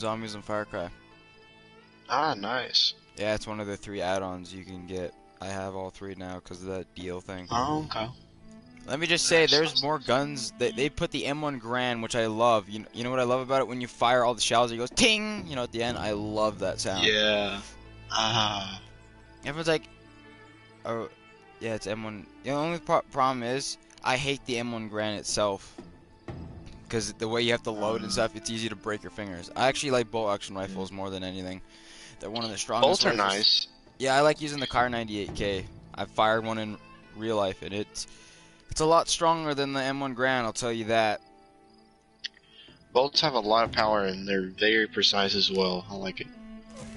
Zombies and Firecry. Ah, nice. Yeah, it's one of the 3 add-ons you can get. I have all 3 now because of that deal thing. Oh, okay. Let me just say, there's Nice. more guns. They put the M1 Grand, which I love. You know what I love about it? When you fire all the shells, it goes ting. You know, at the end, I love that sound. Yeah. Ah. Everyone's like, oh, yeah, it's M1. The only problem is, I hate the M1 Grand itself. Because the way you have to load and stuff, it's easy to break your fingers. I actually like bolt action rifles more than anything. They're one of the strongest Bolts are rifles. nice. Yeah, I like using the Car 98K. I've fired one in real life, and it's a lot stronger than the M1 Grand, I'll tell you that. Bolts have a lot of power and they're very precise as well. I like it.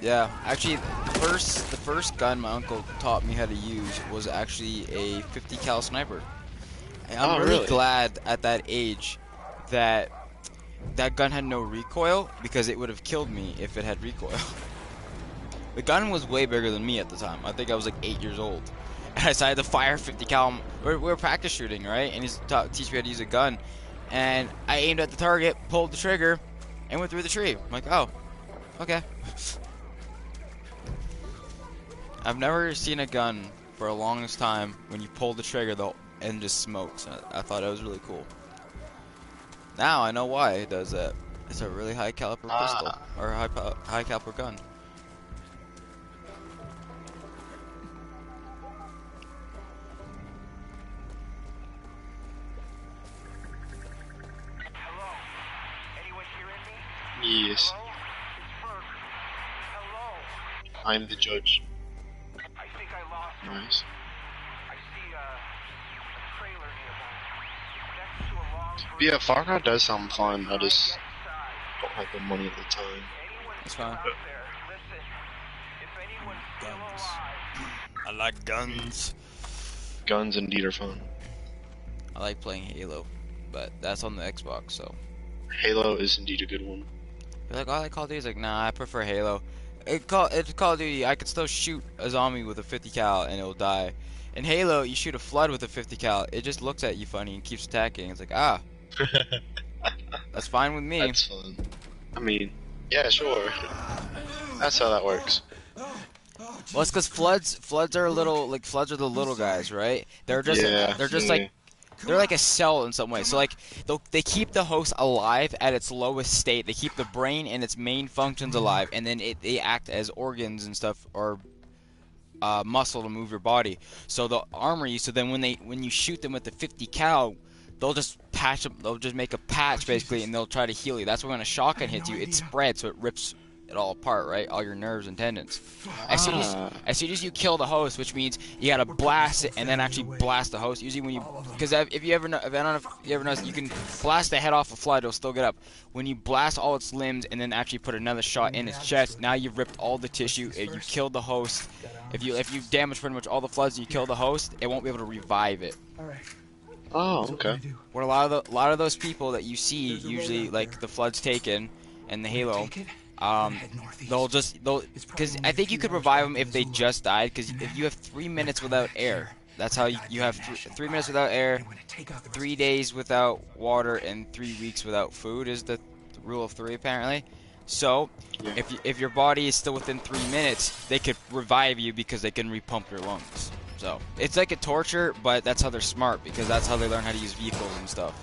Yeah, actually, the first gun my uncle taught me how to use was actually a 50 cal sniper. And I'm really glad at that age that that gun had no recoil, because it would have killed me if it had recoil. The gun was way bigger than me at the time. I think I was like 8 years old. And I decided to fire 50 cal. We were practice shooting, right? And he's teach me how to use a gun. And I aimed at the target, pulled the trigger, and went through the tree. I'm like, oh, okay. I've never seen a gun for a longest time when you pull the trigger, the end just smokes. I thought it was really cool. Now I know why it does that. It's a really high caliber pistol, or high caliber gun. Yes. I'm the judge. Nice. But yeah, Far Cry does sound fun. I just don't have the money at the time. It's fine. Guns. I like guns. Guns indeed are fun. I like playing Halo, but that's on the Xbox, so. Halo is indeed a good one. You're like, oh, I like Call of Duty. It's like, nah, I prefer Halo. It's Call of Duty. I could still shoot a zombie with a 50 cal and it'll die. In Halo, you shoot a flood with a 50 cal. It just looks at you funny and keeps attacking. It's like, ah, that's fine with me. That's fun. I mean, yeah, sure. That's how that works. Well, it's because floods are floods are the little guys, right? They're just like. They're like a cell in some way. So like they keep the host alive at its lowest state. They keep the brain and its main functions alive, and then they act as organs and stuff, or muscle to move your body. So the armory. So then when you shoot them with the 50 cal, they'll just patch them. They'll just make a patch basically, and they'll try to heal you. That's when a shotgun hits you, it spreads, so it rips it all apart, right? All your nerves and tendons. As soon as you kill the host, which means you gotta blast it and then actually blast the host. Usually when you, because if you ever know, if I don't know if you ever noticed, you can blast the head off a flood, it'll still get up. When you blast all its limbs and then actually put another shot in its chest, now you've ripped all the tissue. You killed the host. If you damage pretty much all the floods and you kill the host, it won't be able to revive it. Oh, okay. What a lot of those people that you see, usually like the floods taken and the Halo. Because I think you could revive them if they just died, because if you have 3 minutes without air, that's how you have 3 minutes without air, 3 days without water, and 3 weeks without food is the rule of 3 apparently. So, if your body is still within 3 minutes, they could revive you because they can repump your lungs. So, it's like a torture, but that's how they're smart, because that's how they learn how to use vehicles and stuff.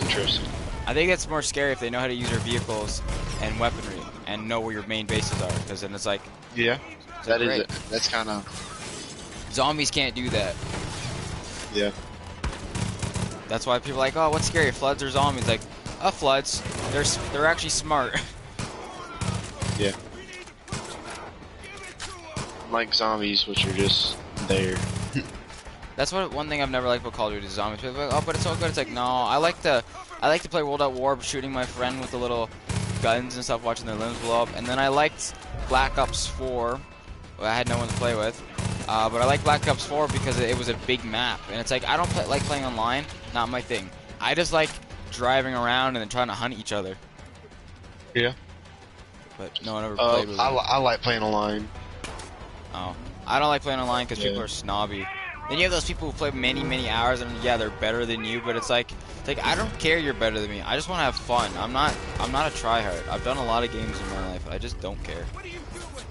Interesting. I think it's more scary if they know how to use their vehicles and weaponry and know where your main bases are, because then it's like, yeah, that is great. it. That's kind of. Zombies can't do that. Yeah. That's why people are like, oh, what's scary, floods or zombies? Like, floods. They're actually smart. Yeah. Like zombies, which are just there. That's one thing I've never liked about Call of Duty is zombies. People are like, oh, but it's so good. It's like, no, I like to play World at War, shooting my friend with the little guns and stuff, watching their limbs blow up. And then I liked Black Ops 4. Well, I had no one to play with. But I like Black Ops 4 because it was a big map. And it's like, I don't like playing online. Not my thing. I just like driving around and then trying to hunt each other. Yeah. But no one ever played with me. I like playing online. Oh. I don't like playing online because people are snobby. Then you have those people who play many, many hours, and yeah, they're better than you. But it's like I don't care you're better than me. I just want to have fun. I'm not a tryhard. I've done a lot of games in my life. I just don't care.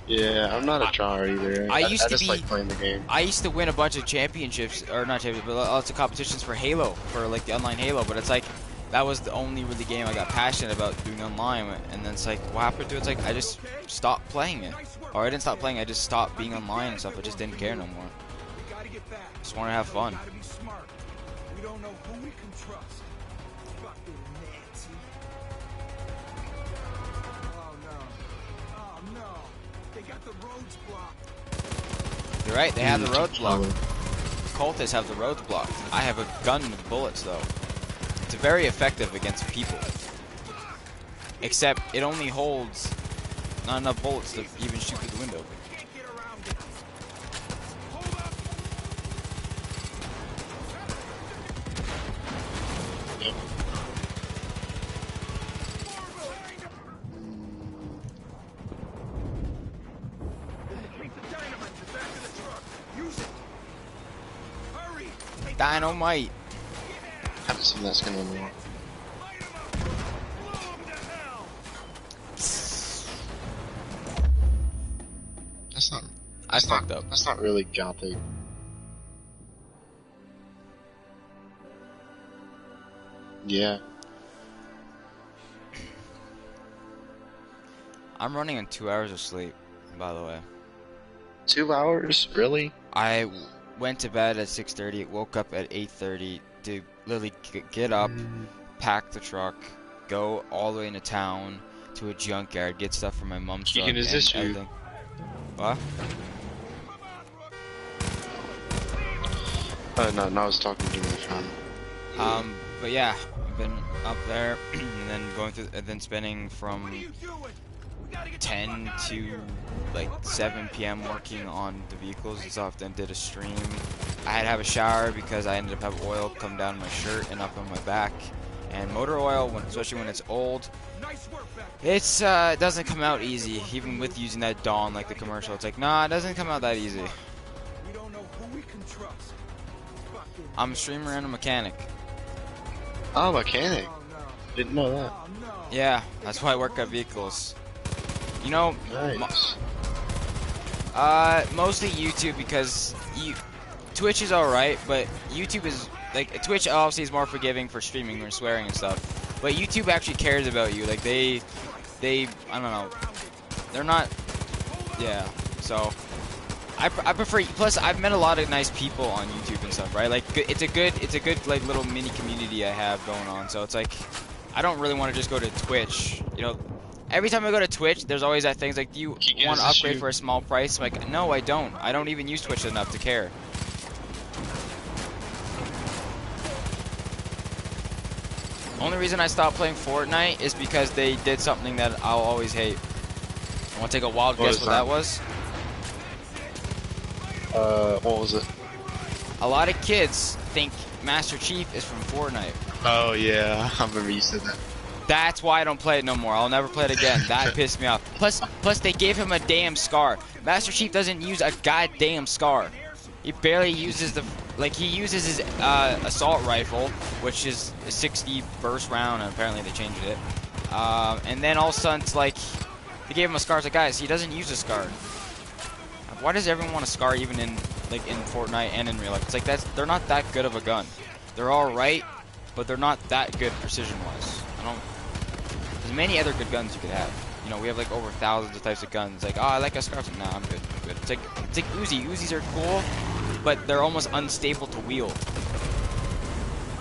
Yeah, I'm not a tryhard either. I just like playing the game. I used to win a bunch of championships, or not championships, but lots of competitions for Halo, for like the online Halo. But it's like that was the only really game I got passionate about doing online. And then it's like, what happened to it? It's like I just stopped playing it, or I didn't stop playing. I just stopped being online and stuff. I just didn't care no more. Just want to have fun. We don't know who we can trust. Fucking Nancy. Oh no. Oh no. They got the roads blocked. You're right, they have the roads blocked. Cultists have the roads blocked. I have a gun with bullets though. It's very effective against people. Except it only holds not enough bullets to even shoot through the window. Dynamite. Haven't seen that skin anymore. I fucked up. That's not really gothic. Yeah. I'm running on 2 hours of sleep, by the way. 2 hours? Really? I went to bed at 6:30, woke up at 8:30 to literally get up, pack the truck, go all the way into town to a junkyard, get stuff from my mom's truck and everything. You? What? No, I was talking to my friend. But yeah, I've been up there and then going through, and then spending from 10 to like 7 p.m. working on the vehicles and stuff. Then did a stream. I had to have a shower because I ended up having oil come down my shirt and up on my back. And motor oil, especially when it's old, it's doesn't come out easy. Even with using that Dawn like the commercial, it's like, nah, it doesn't come out that easy. I'm a streamer and a mechanic. Oh, mechanic. Didn't know that. Yeah, that's why I work at vehicles. You know, nice. Mostly YouTube because Twitch is alright, but YouTube is like Twitch obviously is more forgiving for streaming or swearing and stuff. But YouTube actually cares about you. Like they I don't know. They're not. Yeah. So I prefer. Plus, I've met a lot of nice people on YouTube and stuff, right? Like it's a good like little mini community I have going on. So it's like I don't really want to just go to Twitch. You know, every time I go to Twitch, there's always that thing like, do you want to upgrade for a small price? I'm like, no, I don't. I don't even use Twitch enough to care. Only reason I stopped playing Fortnite is because they did something that I'll always hate. Want to take a wild guess what that was? What was it? A lot of kids think Master Chief is from Fortnite. Oh yeah, I remember you said that. That's why I don't play it no more. I'll never play it again. That pissed me off. Plus they gave him a damn scar. Master Chief doesn't use a goddamn scar. He barely uses he uses his assault rifle, which is a 60 burst round, and apparently they changed it. And then all of a sudden, it's like they gave him a scar. It's like, guys, he doesn't use a scar. Why does everyone want a scar even in Fortnite and in real life? It's like they're not that good of a gun. They're all right, but they're not that good precision-wise. There's many other good guns you could have. You know, we have like over thousands of types of guns. Like, oh, I like a scar. Nah, I'm good. I'm good. It's like Uzi. Uzis are cool, but they're almost unstable to wield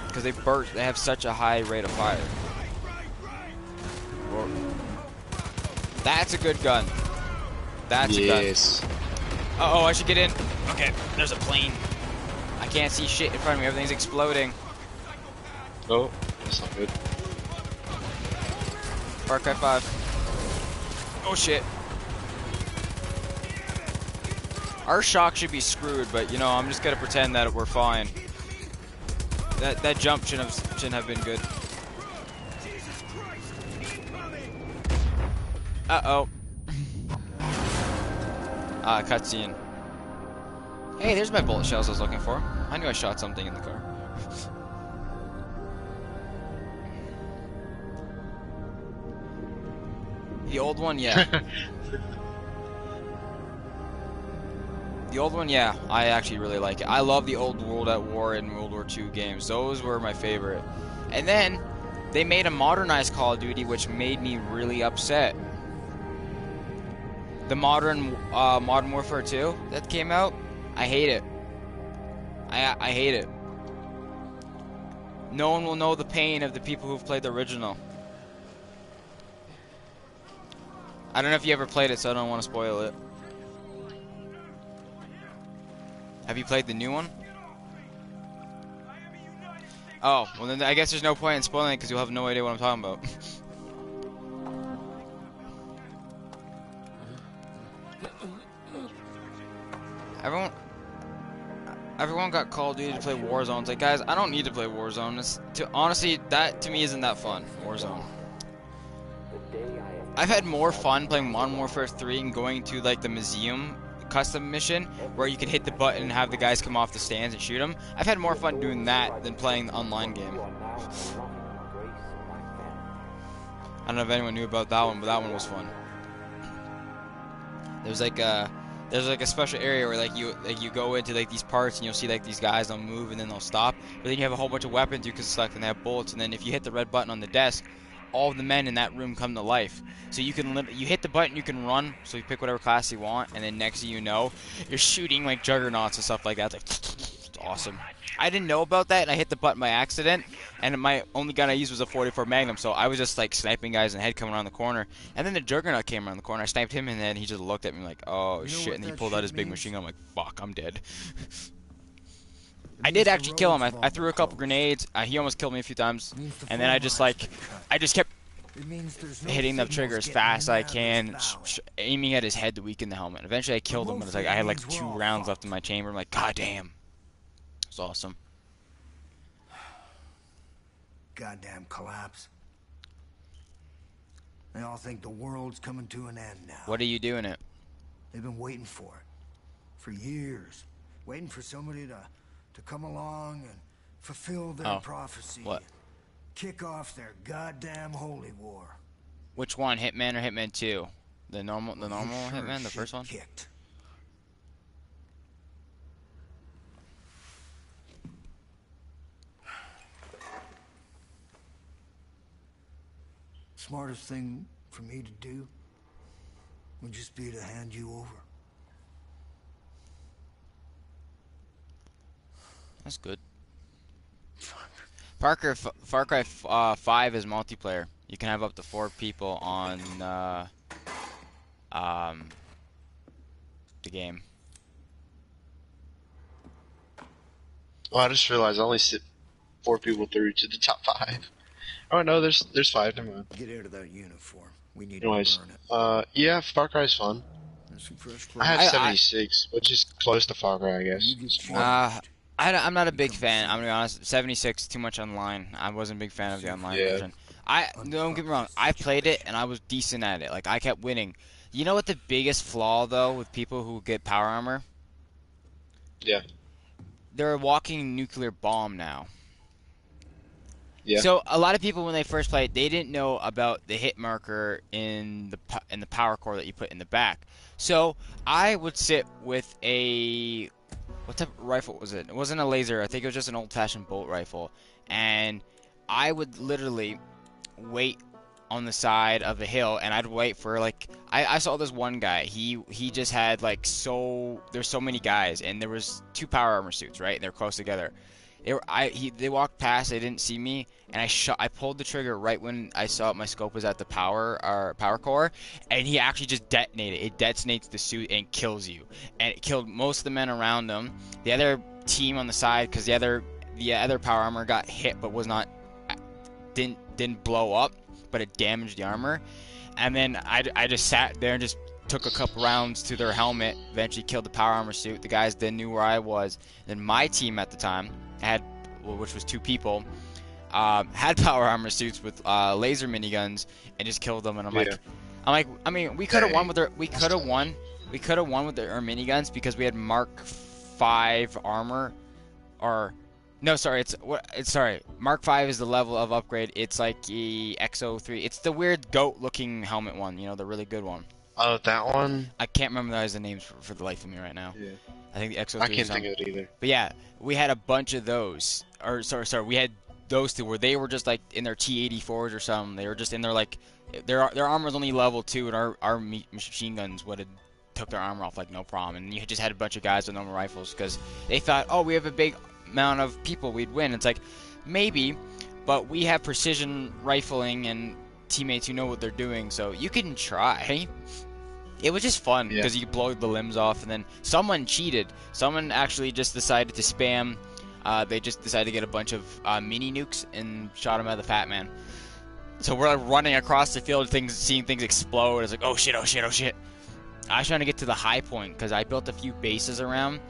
because they burst. They have such a high rate of fire. That's a good gun. That's a gun. Uh-oh, I should get in. Okay, there's a plane. I can't see shit in front of me. Everything's exploding. Oh, that's not good. Far Cry 5. Oh shit. Our shock should be screwed, but you know, I'm just gonna pretend that we're fine. That jump shouldn't have been good. Uh-oh. Cutscene. Hey, there's my bullet shells I was looking for. I knew I shot something in the car. The old one, yeah. The old one, yeah. I actually really like it. I love the old World at War and World War II games. Those were my favorite. And then they made a modernized Call of Duty, which made me really upset. The Modern Warfare 2 that came out, I hate it. I hate it. No one will know the pain of the people who've played the original. I don't know if you ever played it, so I don't want to spoil it. Have you played the new one? Oh, well then I guess there's no point in spoiling it because you'll have no idea what I'm talking about. Everyone got Call of Duty to play Warzone. It's like, guys, I don't need to play Warzone. Honestly, that to me isn't that fun. Warzone. I've had more fun playing Modern Warfare 3 and going to like the museum custom mission where you can hit the button and have the guys come off the stands and shoot them. I've had more fun doing that than playing the online game. I don't know if anyone knew about that one, but that one was fun. There's like a special area where you go into like these parts and you'll see like these guys, they'll move and then they'll stop, but then you have a whole bunch of weapons you can select and they have bullets, and then if you hit the red button on the desk, all of the men in that room come to life. So you hit the button, you can run, so you pick whatever class you want, and then next thing you know, you're shooting like juggernauts and stuff like that. It's awesome. I didn't know about that, and I hit the button by accident, and my only gun I used was a 44 Magnum, so I was just like sniping guys in the head coming around the corner, and then the juggernaut came around the corner. I sniped him, and then he just looked at me like, oh shit, and he pulled out his big machine gun. I'm like, fuck, I'm dead. I did actually kill him. I threw a couple grenades. He almost killed me a few times, and then I just kept hitting the trigger as fast as I can, aiming at his head to weaken the helmet. Eventually I killed him, but it's like I had like 2 rounds left in my chamber. I'm like, god damn. It's awesome. Goddamn collapse. They all think the world's coming to an end now. What are you doing it? They've been waiting for it. For years. Waiting for somebody to come along and fulfill their prophecy. What? Kick off their goddamn holy war. Which one, Hitman or Hitman 2? The normal Hitman, the first one? Kicked. Smartest thing for me to do would just be to hand you over. That's good. Parker, Far Cry 5 is multiplayer. You can have up to 4 people on the game. Oh, I just realized I only sit 4 people through to the top 5. Oh no, there's 5. Never mind. Get out of that uniform. We need Anyways, to burn it. yeah, Far Cry's fun. Some fresh I have 76, which is close to Far Cry, I guess. I'm not a big fan. I'm gonna be honest. 76 too much online. I wasn't a big fan of the online version. Don't get me wrong. I played it and I was decent at it. Like I kept winning. You know what the biggest flaw though with people who get power armor? Yeah. They're a walking nuclear bomb now. Yeah. So a lot of people when they first played, they didn't know about the hit marker in the power core that you put in the back. So I would sit with a what type of rifle was it? It wasn't a laser. I think it was just an old-fashioned bolt rifle. And I would literally wait on the side of the hill, and I'd wait for like I saw this one guy. He just had like there's so many guys, and there was 2 power armor suits, right? And they're close together. They walked past. They didn't see me, and I pulled the trigger right when I saw my scope was at the power core, and he actually just detonated. It detonates the suit and kills you, and it killed most of the men around him. The other team on the side, because the other power armor got hit, but didn't blow up, but it damaged the armor. And then I just sat there and just took a couple rounds to their helmet. Eventually killed the power armor suit. The guys then knew where I was. Then my team at the time which was 2 people, had power armor suits with laser miniguns and just killed them. And I'm like, I mean, we could have won with our miniguns because we had Mark 5 armor, or no, sorry, sorry. Mark 5 is the level of upgrade. It's like the XO3. It's the weird goat-looking helmet one. You know, the really good one. Oh, that one? I can't remember the names for the life of me right now. Yeah. I think the XO3 I can't or think of it either. But yeah, we had a bunch of those. Or sorry, we had those two where they were just like in their T-84s or something. They were just in their like their armor was only level 2, and our machine guns would have took their armor off like no problem. And you just had a bunch of guys with normal rifles because they thought, oh, we have a big amount of people, we'd win. It's like maybe, but we have precision rifling and teammates who know what they're doing, so you can try. It was just fun because you could blow the limbs off, and then someone cheated. Someone actually just decided to spam. They just decided to get a bunch of mini nukes and shot them at the Fat Man. So we're like running across the field, seeing things explode. It's like, oh shit, oh shit, oh shit. I was trying to get to the high point because I built a few bases around.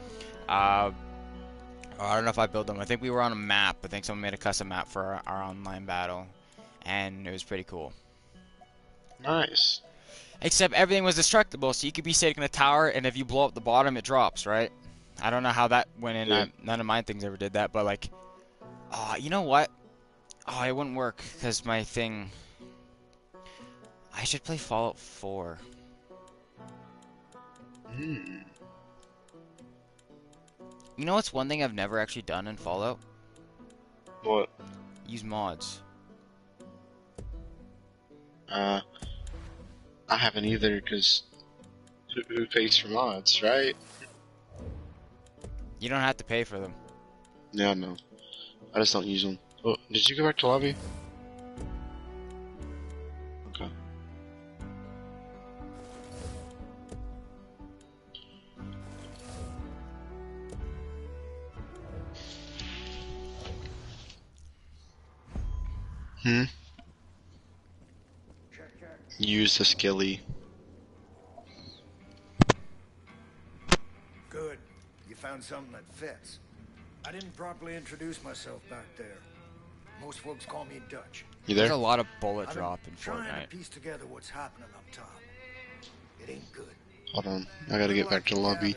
I don't know if I built them. I think we were on a map. I think someone made a custom map for our online battle, and it was pretty cool. Nice. Except everything was destructible, so you could be sitting in a tower, and if you blow up the bottom, it drops, right? I don't know how that went in. Yeah. None of my things ever did that, but like, you know what? Oh, it wouldn't work because my thing. I should play Fallout 4. Hmm. You know what's one thing I've never actually done in Fallout? What? Use mods. I haven't either, because who pays for mods, right? You don't have to pay for them. Yeah, no. I just don't use them. Oh, did you go back to lobby? Okay. Use the skilly. Good. You found something that fits. I didn't properly introduce myself back there. Most folks call me Dutch. You There's there? a lot of bullet I've drop been in trying Fortnite. to piece together what's happening up top. It ain't good. Hold on. I gotta get back to the lobby.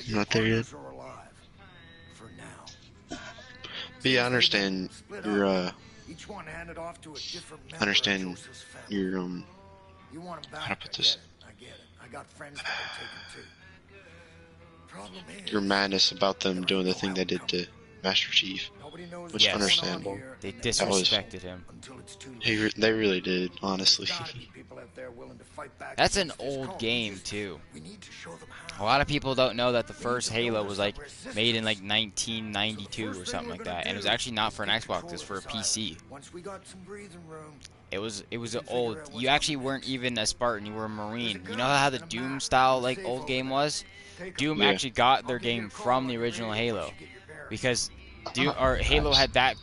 I'm not there yet. For now. But yeah, I understand your, Each one handed off to a different member understand of Joseph's family. your, You want 'em back, how to put this? I get it. I got friends that can take 'em too. Problem is, your madness about them doing the thing they did to Master Chief. nobody knows Which Yes. what's going on understandable. here, They and they won't disrespected him. until it's too late. They really did, honestly. There's gotta be people out there willing to fight back That's an against this old cult. game too. We need to show them A how. lot of people don't know that the first Halo was like made in like 1992 or something like that, and it was actually not for an Xbox. It was for a PC. Once we got some breathing room, It was old. You actually weren't even a Spartan. You were a Marine. You know how the Doom style like old game was? Doom Yeah. actually got their game from the original Halo, because Doom or Halo had that.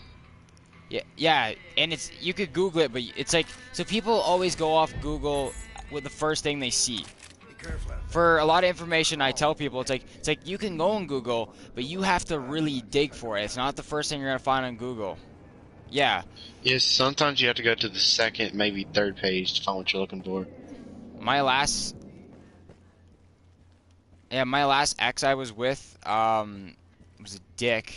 Yeah, and it's you could Google it, but it's like so people always go off Google with the first thing they see. be careful out For a lot of information, I tell people it's like you can go on Google, but you have to really dig for it. It's not the first thing you're gonna find on Google. Yeah, Yes, sometimes you have to go to the second, maybe third page to find what you're looking for. my last ex I was with was a dick.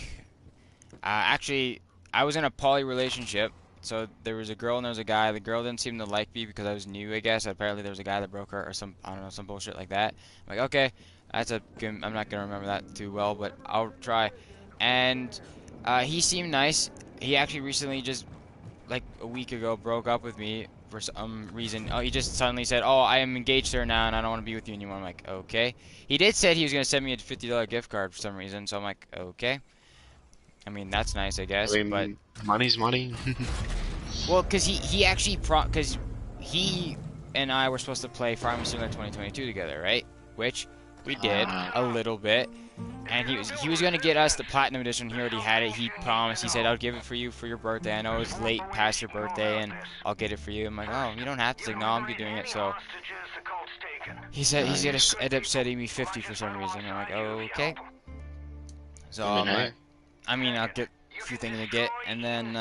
Actually, I was in a poly relationship, so there was a girl and there was a guy. The girl didn't seem to like me because I was new, I guess. Apparently, there was a guy that broke her or some I don't know, some bullshit like that. I'm like, okay, I'm not gonna remember that too well, but I'll try. And he seemed nice. He actually recently just like a week ago broke up with me for some reason. Oh, he just suddenly said, "Oh, I am engaged to her now, and I don't want to be with you anymore." I'm like, "Okay." He did said he was gonna send me a $50 gift card for some reason, so I'm like, "Okay." I mean, that's nice, I guess. I mean, but money's money. well, because he actually because he and I were supposed to play Farming Simulator 2022 together, right? Which we did a little bit. And he was gonna get us the platinum edition. He already had it. He promised. He said, "I'll give it for you for your birthday. I know it's late past your birthday, and I'll get it for you." I'm like, "Oh, you don't have to." He's like, "No, I'm doing it." So he said he's gonna end up sending me 50 for some reason. I'm like, "Okay." So I'm like, I mean, I'll get a few things to get, and then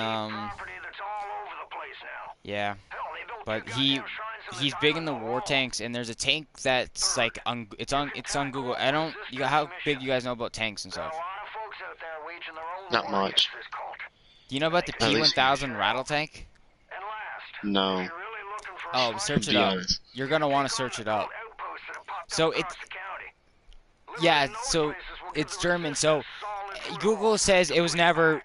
yeah. But he's big in the war tanks, and there's a tank that's like it's on Google. I don't. How big you guys know about tanks and stuff? Not much. Do you know about the P1000 rattle tank? No. Oh, search it up. You're gonna want to search it up. So yeah, so it's German. So Google says it was never.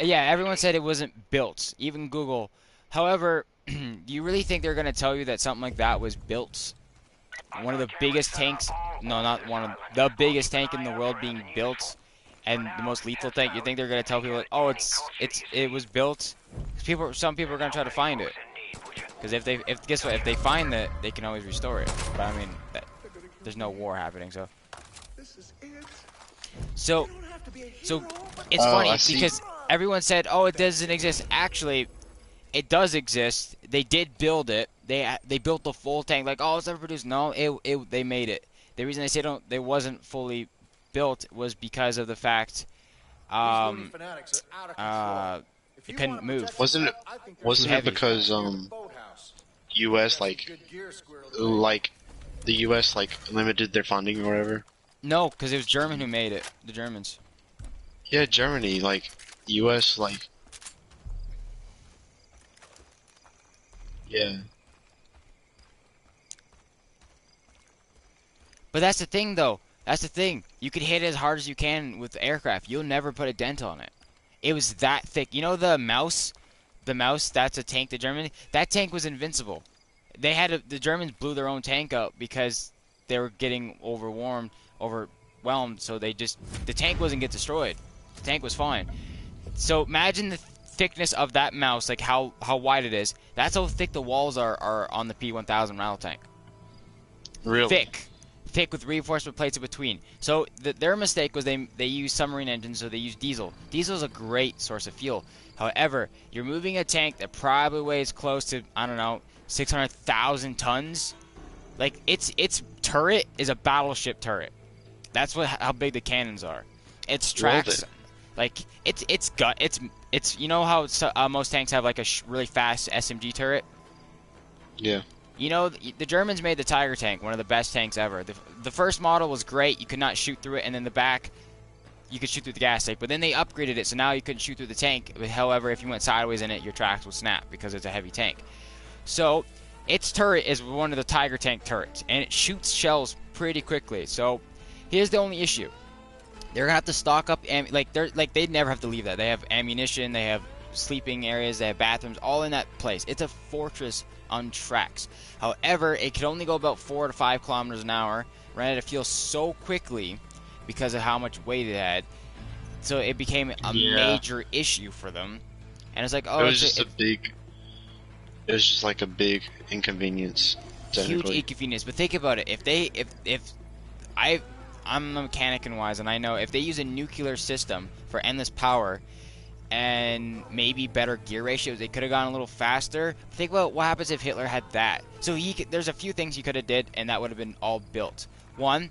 Yeah, everyone said it wasn't built, even Google. However, do you really think they're gonna tell you that something like that was built? One of the biggest tanks, no, not one of the biggest tank in the world being built, and the most lethal tank. You think they're gonna tell people like, oh, it was built? Some people are gonna try to find it, because guess what? If they find it, they can always restore it. But I mean, there's no war happening, so. So it's funny because everyone said, "Oh, it doesn't exist." Actually, it does exist. They did build it. They built the full tank. Like, oh, it's never produced. No, they made it. The reason they say they wasn't fully built was because of the fact it couldn't move. Wasn't it because U.S. like the U.S. like limited their funding or whatever? No, because it was German who made it. The Germans. Yeah, Germany, like, U.S., like... Yeah. But that's the thing, though. That's the thing. You can hit it as hard as you can with the aircraft. You'll never put a dent on it. It was that thick. You know the mouse? The mouse, that's a tank, the German... That tank was invincible. The Germans blew their own tank up because they were getting overwhelmed, so the tank wasn't get destroyed. The tank was fine. So imagine the thickness of that mouse, like how wide it is. That's how thick the walls are on the P1000 rattle tank. Really? Thick with reinforcement plates in between. So their mistake was they used submarine engines, so they used diesel. Diesel is a great source of fuel. However, you're moving a tank that probably weighs close to, I don't know, 600,000 tons. Like its turret is a battleship turret. That's how big the cannons are. Its tracks, like it's you know how most tanks have like a really fast SMG turret. Yeah. You know the Germans made the Tiger tank, one of the best tanks ever. The first model was great. You could not shoot through it, and then the back, you could shoot through the gas tank. But then they upgraded it, so now you couldn't shoot through the tank. However, if you went sideways in it, your tracks would snap because it's a heavy tank. So its turret is one of the Tiger tank turrets, and it shoots shells pretty quickly. So here's the only issue: they're gonna have to stock up, they'd never have to leave that. They have ammunition, they have sleeping areas, they have bathrooms, all in that place. It's a fortress on tracks. However, it could only go about 4 to 5 kilometers an hour, ran out of fuel so quickly because of how much weight it had. So it became a major issue for them. And it's like, oh, it was just like a big inconvenience. Huge inconvenience. But think about it. I'm a mechanic and wise, and I know if they use a nuclear system for endless power and maybe better gear ratios, they could have gone a little faster. Think about what happens if Hitler had that. So there's a few things he could have did, and that would have been all built. One,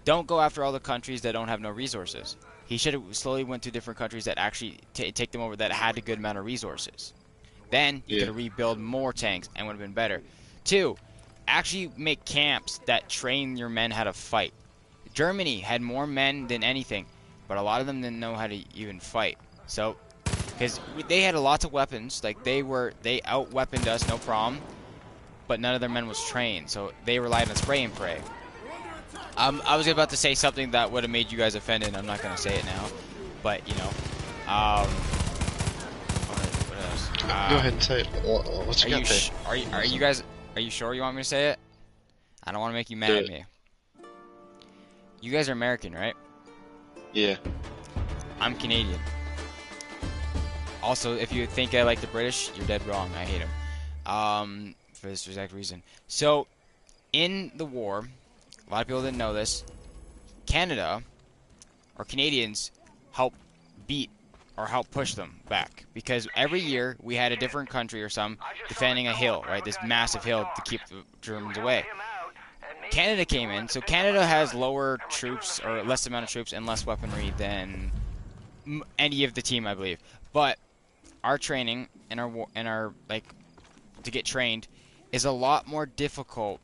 don't go after all the countries that don't have no resources. He should have slowly went to different countries that actually take them over that had a good amount of resources. Then you could rebuild more tanks and would have been better. Two, actually make camps that train your men how to fight. Germany had more men than anything, but a lot of them didn't know how to even fight. So, because they had lots of weapons, like they out-weaponed us, no problem, but none of their men was trained, so they relied on spray and pray. I was about to say something that would have made you guys offended. I'm not going to say it now, but you know, what else? Go ahead and say it. What's you got there? Are you sure you want me to say it? I don't want to make you mad at me. You guys are American, right? Yeah. I'm Canadian. Also, if you think I like the British, you're dead wrong. I hate them. For this exact reason. So, in the war, a lot of people didn't know this, Canada, or Canadians, help beat or help push them back. Because every year, we had a different country or some defending a hill, right? This massive hill to keep the Germans away. Canada came in, so Canada has lower troops, or less amount of troops, and less weaponry than any of the team, I believe. But our training and our like to get trained, is a lot more difficult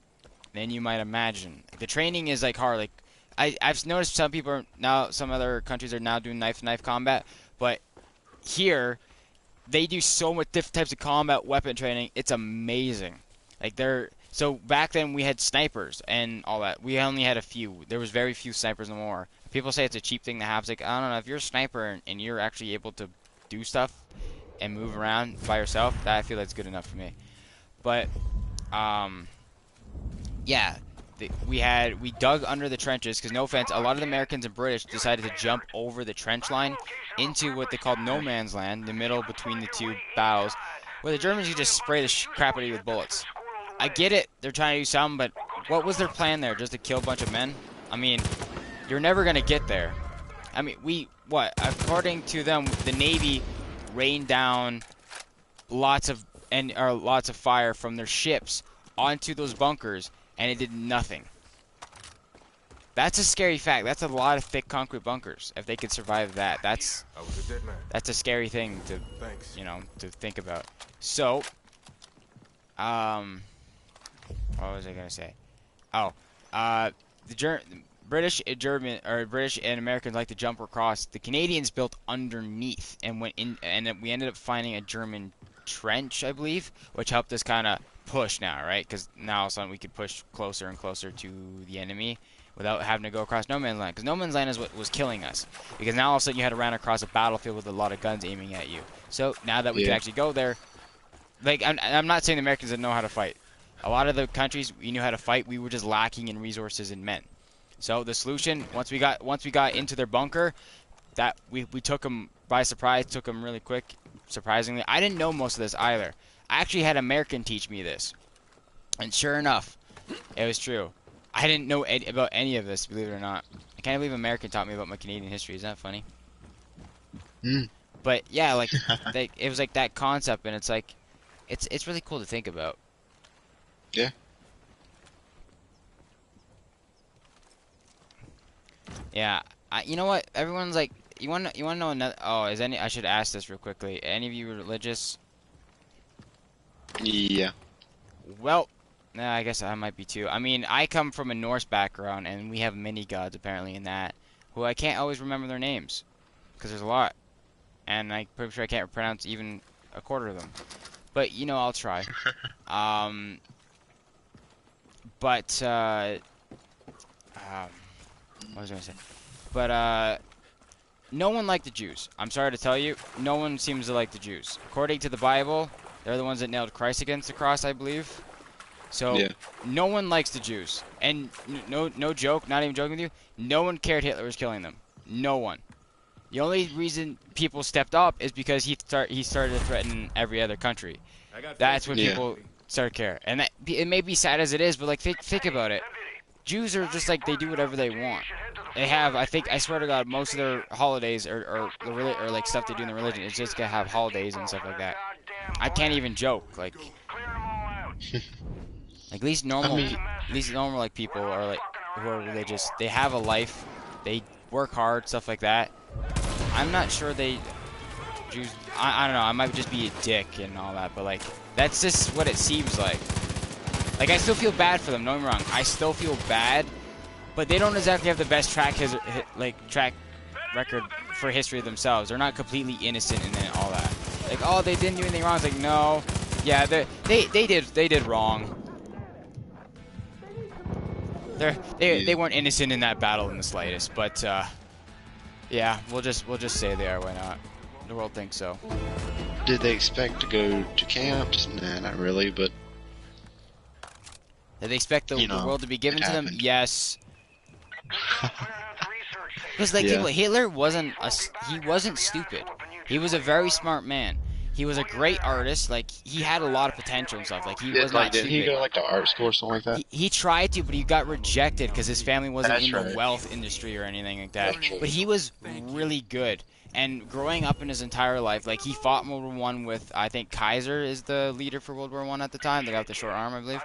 than you might imagine. The training is like hard. Like I've noticed some people are now, some other countries are now doing knife to knife combat, but here they do so much different types of combat weapon training. It's amazing. Like so back then we had snipers and all that. We only had a few. There was very few snipers no more. People say it's a cheap thing to have. It's like, I don't know, if you're a sniper and you're actually able to do stuff and move around by yourself, that I feel that's good enough for me. But yeah, we dug under the trenches because, no offense, a lot of the Americans and British decided to jump over the trench line into what they called no man's land, the middle between the two battles, where the Germans could just spray the crap out of you with bullets. I get it, they're trying to do something, but what was their plan there? Just to kill a bunch of men? I mean, you're never gonna get there. I mean, according to them, the Navy rained down lots of fire from their ships onto those bunkers, and it did nothing. That's a scary fact. That's a lot of thick concrete bunkers. If they could survive that, that's a scary thing to to think about. So, what was I gonna say? Oh, the British and Americans like to jump across. The Canadians built underneath and went in, and we ended up finding a German trench, I believe, which helped us kind of push now, right? Because now all of a sudden we could push closer and closer to the enemy without having to go across no man's land. Because no man's land is what was killing us. Because now all of a sudden you had to run across a battlefield with a lot of guns aiming at you. So now that we can actually go there, like I'm not saying the Americans didn't know how to fight. A lot of the countries we knew how to fight. We were just lacking in resources and men. So the solution, once we got into their bunker, that we took them by surprise, took them really quick. Surprisingly, I didn't know most of this either. I actually had an American teach me this, and sure enough, it was true. I didn't know about any of this, believe it or not. I can't believe an American taught me about my Canadian history. Isn't that funny? Mm. But yeah, like it was like that concept, and it's like, it's really cool to think about. Yeah. Yeah. You know what? Everyone's like, you want to know another? Oh, I should ask this real quickly. Any of you religious? Yeah. Well, nah, I guess I might be too. I mean, I come from a Norse background, and we have many gods apparently in that, who I can't always remember their names, because there's a lot, and I'm pretty sure I can't pronounce even a quarter of them. But I'll try. But what was I gonna say? But no one liked the Jews. I'm sorry to tell you, no one seems to like the Jews. According to the Bible, they're the ones that nailed Christ against the cross, I believe. So no one likes the Jews, and no joke, not even joking with you, no one cared Hitler was killing them. No one. The only reason people stepped up is because he started to threaten every other country. That's when people started to care. And it may be sad as it is, but like think about it. Jews are just like, they do whatever they want. They have, I swear to God, most of their holidays or like stuff they do in the religion is just gonna have holidays and stuff like that. I can't even joke. Like at least normal like people are like who are religious. They have a life. They work hard, stuff like that. I'm not sure Jews. I don't know. I might just be a dick and all that, but like that's just what it seems like. Like I still feel bad for them. Don't get me wrong. I still feel bad, but they don't exactly have the best track record for history themselves. They're not completely innocent in all that. Like, oh, they didn't do anything wrong. It's like, no, yeah, they did wrong. They weren't innocent in that battle in the slightest. But yeah, we'll just say they are. Why not? The world thinks so. Did they expect to go to camps? Nah, not really. But did they expect the world to be given to them? Yes. Because like Hitler wasn't stupid. He was a very smart man. He was a great artist. Like he had a lot of potential and stuff. Like he was not stupid. Did he go like to art school or something like that? He tried to, but he got rejected because his family wasn't in the wealth industry or anything like that. But he was really good. And growing up in his entire life, like he fought in World War I with, I think Kaiser is the leader for World War I at the time. The guy with the short arm, I believe.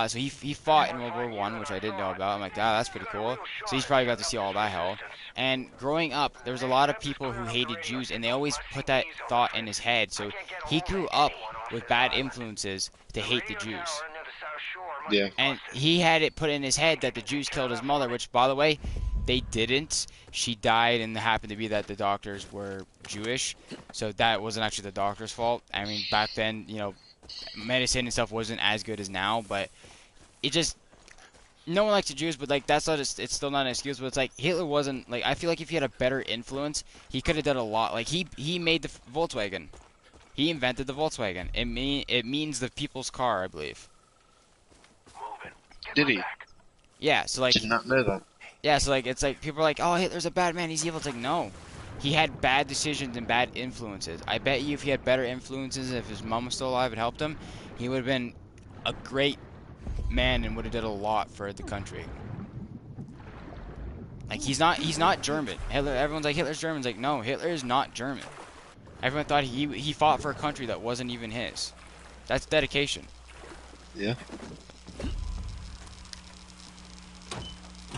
So he fought in World War I, which I didn't know about. I'm like, that's pretty cool. So he's probably got to see all that hell. And growing up, there was a lot of people who hated Jews, and they always put that thought in his head. So he grew up with bad influences to hate the Jews. Yeah. And he had it put in his head that the Jews killed his mother, which, by the way, they didn't. She died, and it happened to be that the doctors were Jewish, so that wasn't actually the doctor's fault. I mean, back then, you know, medicine and stuff wasn't as good as now, but it just no one likes the Jews, but like that's not it's still not an excuse. But it's like Hitler wasn't like I feel like if he had a better influence, he could have done a lot. Like he made the Volkswagen, he invented the Volkswagen. It means the people's car, I believe. Did he? Yeah, so like Did not know that. yeah, so like it's like people are like, oh, Hitler's a bad man, he's evil. It's like no, he had bad decisions and bad influences. I bet you if he had better influences, if his mom was still alive and helped him, he would have been a great man and would have did a lot for the country. Like he's not German. Hitler, everyone's like Hitler's German. It's like no, Hitler is not German. Everyone thought he fought for a country that wasn't even his. That's dedication. Yeah.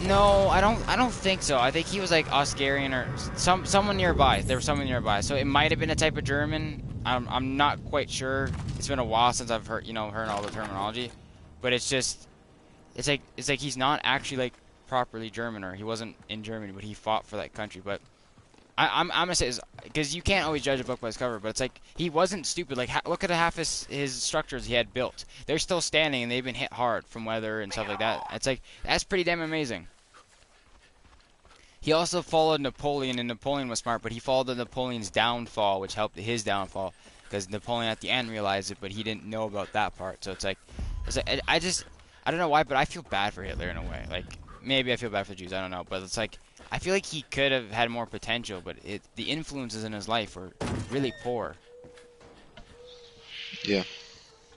No, I don't think so. I think he was like Austrian or someone nearby. There was someone nearby. So it might have been a type of German. I'm not quite sure. It's been a while since I've heard all the terminology. But it's just it's like he's not actually like properly German, or he wasn't in Germany, but he fought for that country. But I'm gonna say because you can't always judge a book by its cover, but it's like he wasn't stupid. Like look at half his structures he had built. They're still standing and they've been hit hard from weather and stuff like that. It's like that's pretty damn amazing. He also followed Napoleon, and Napoleon was smart, but he followed Napoleon's downfall, which helped his downfall, because Napoleon at the end realized it, but he didn't know about that part. So it's like I don't know why, but I feel bad for Hitler in a way. Like maybe I feel bad for Jews, I don't know, but it's like I feel like he could have had more potential, but the influences in his life were really poor. Yeah.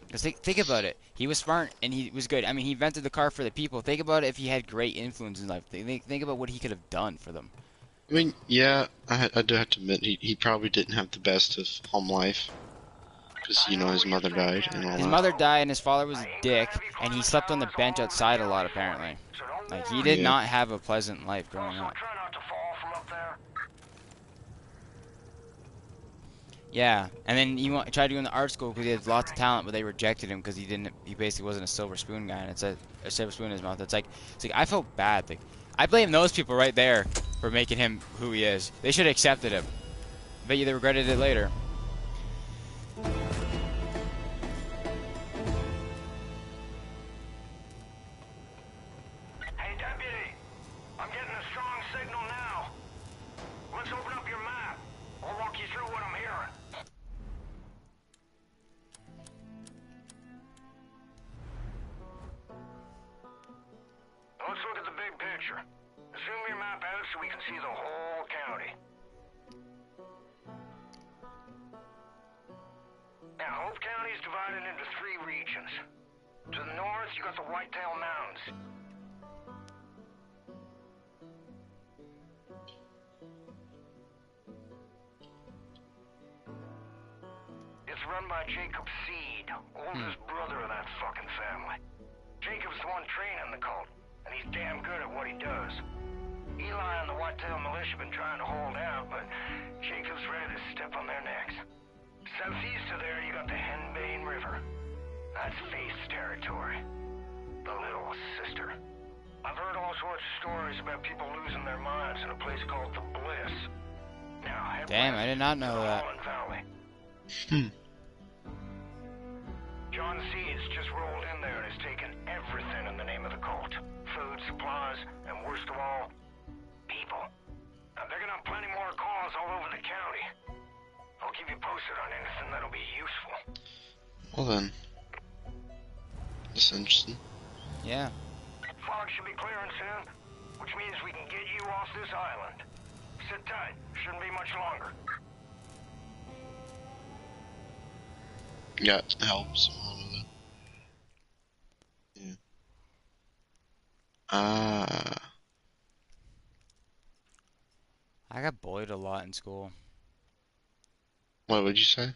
Because think about it. He was smart and he was good. I mean, he invented the car for the people. Think about it if he had great influence in life. Think about what he could have done for them. I mean, yeah, I do have to admit, he probably didn't have the best of home life. Because, his mother died and all His that. mother died and his father was a dick, and he slept on the bench outside a lot, apparently. Like, he did not have a pleasant life growing up. Yeah, and then he tried to go into art school because he had lots of talent, but they rejected him because he basically wasn't a silver spoon guy, and it's a silver spoon in his mouth. It's like I felt bad. Like, I blame those people right there for making him who he is. They should have accepted him. I bet you they regretted it later. Hey, deputy, I'm getting a strong signal now. Let's open up your map. I'll walk you through what I'm hearing. Let's look at the big picture. Zoom your map out so we can see the whole county. Now, Hope County is divided into 3 regions. To the north, you got the Whitetail Mountains. It's run by Jacob Seed, oldest brother of that fucking family. Jacob's the one training the cult, and he's damn good at what he does. Eli and the Whitetail Militia have been trying to hold out, but Jacob's ready to step on their necks. Southeast of there, you got the Henbane River. That's Faith's territory. The little sister. I've heard all sorts of stories about people losing their minds in a place called the Bliss. Now, damn, I did not know that. Valley. John Seeds just rolled in there and has taken everything in the name of the cult. Food, supplies, and worst of all, people. Now, they're gonna have plenty more calls all over the county. I'll keep you posted on anything that'll be useful. Well then. That's interesting. Yeah. Fog should be clearing soon, which means we can get you off this island. Sit tight. Shouldn't be much longer. Got help somehow with it. Yeah. I got bullied a lot in school. What would you say?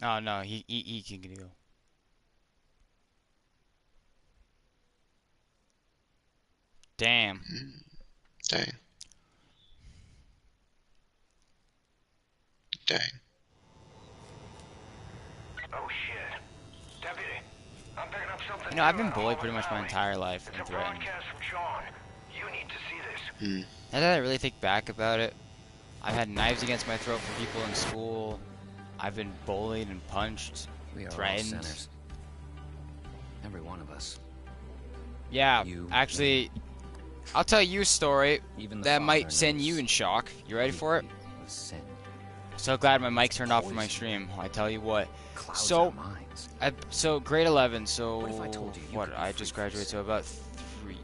Oh, no, he can go. Damn. Dang. Dang. Oh shit. You know, I've been bullied pretty much my entire life and threatened. Now that I really think back about it, I've had knives against my throat from people in school. I've been bullied and punched, threatened. All sinners. Every one of us. Yeah, You, actually, I'll tell you a story even that might send you in shock. You ready for it? So glad my mic's turned off for my stream. I tell you what. So, grade 11. So what? I just graduated, so about 3.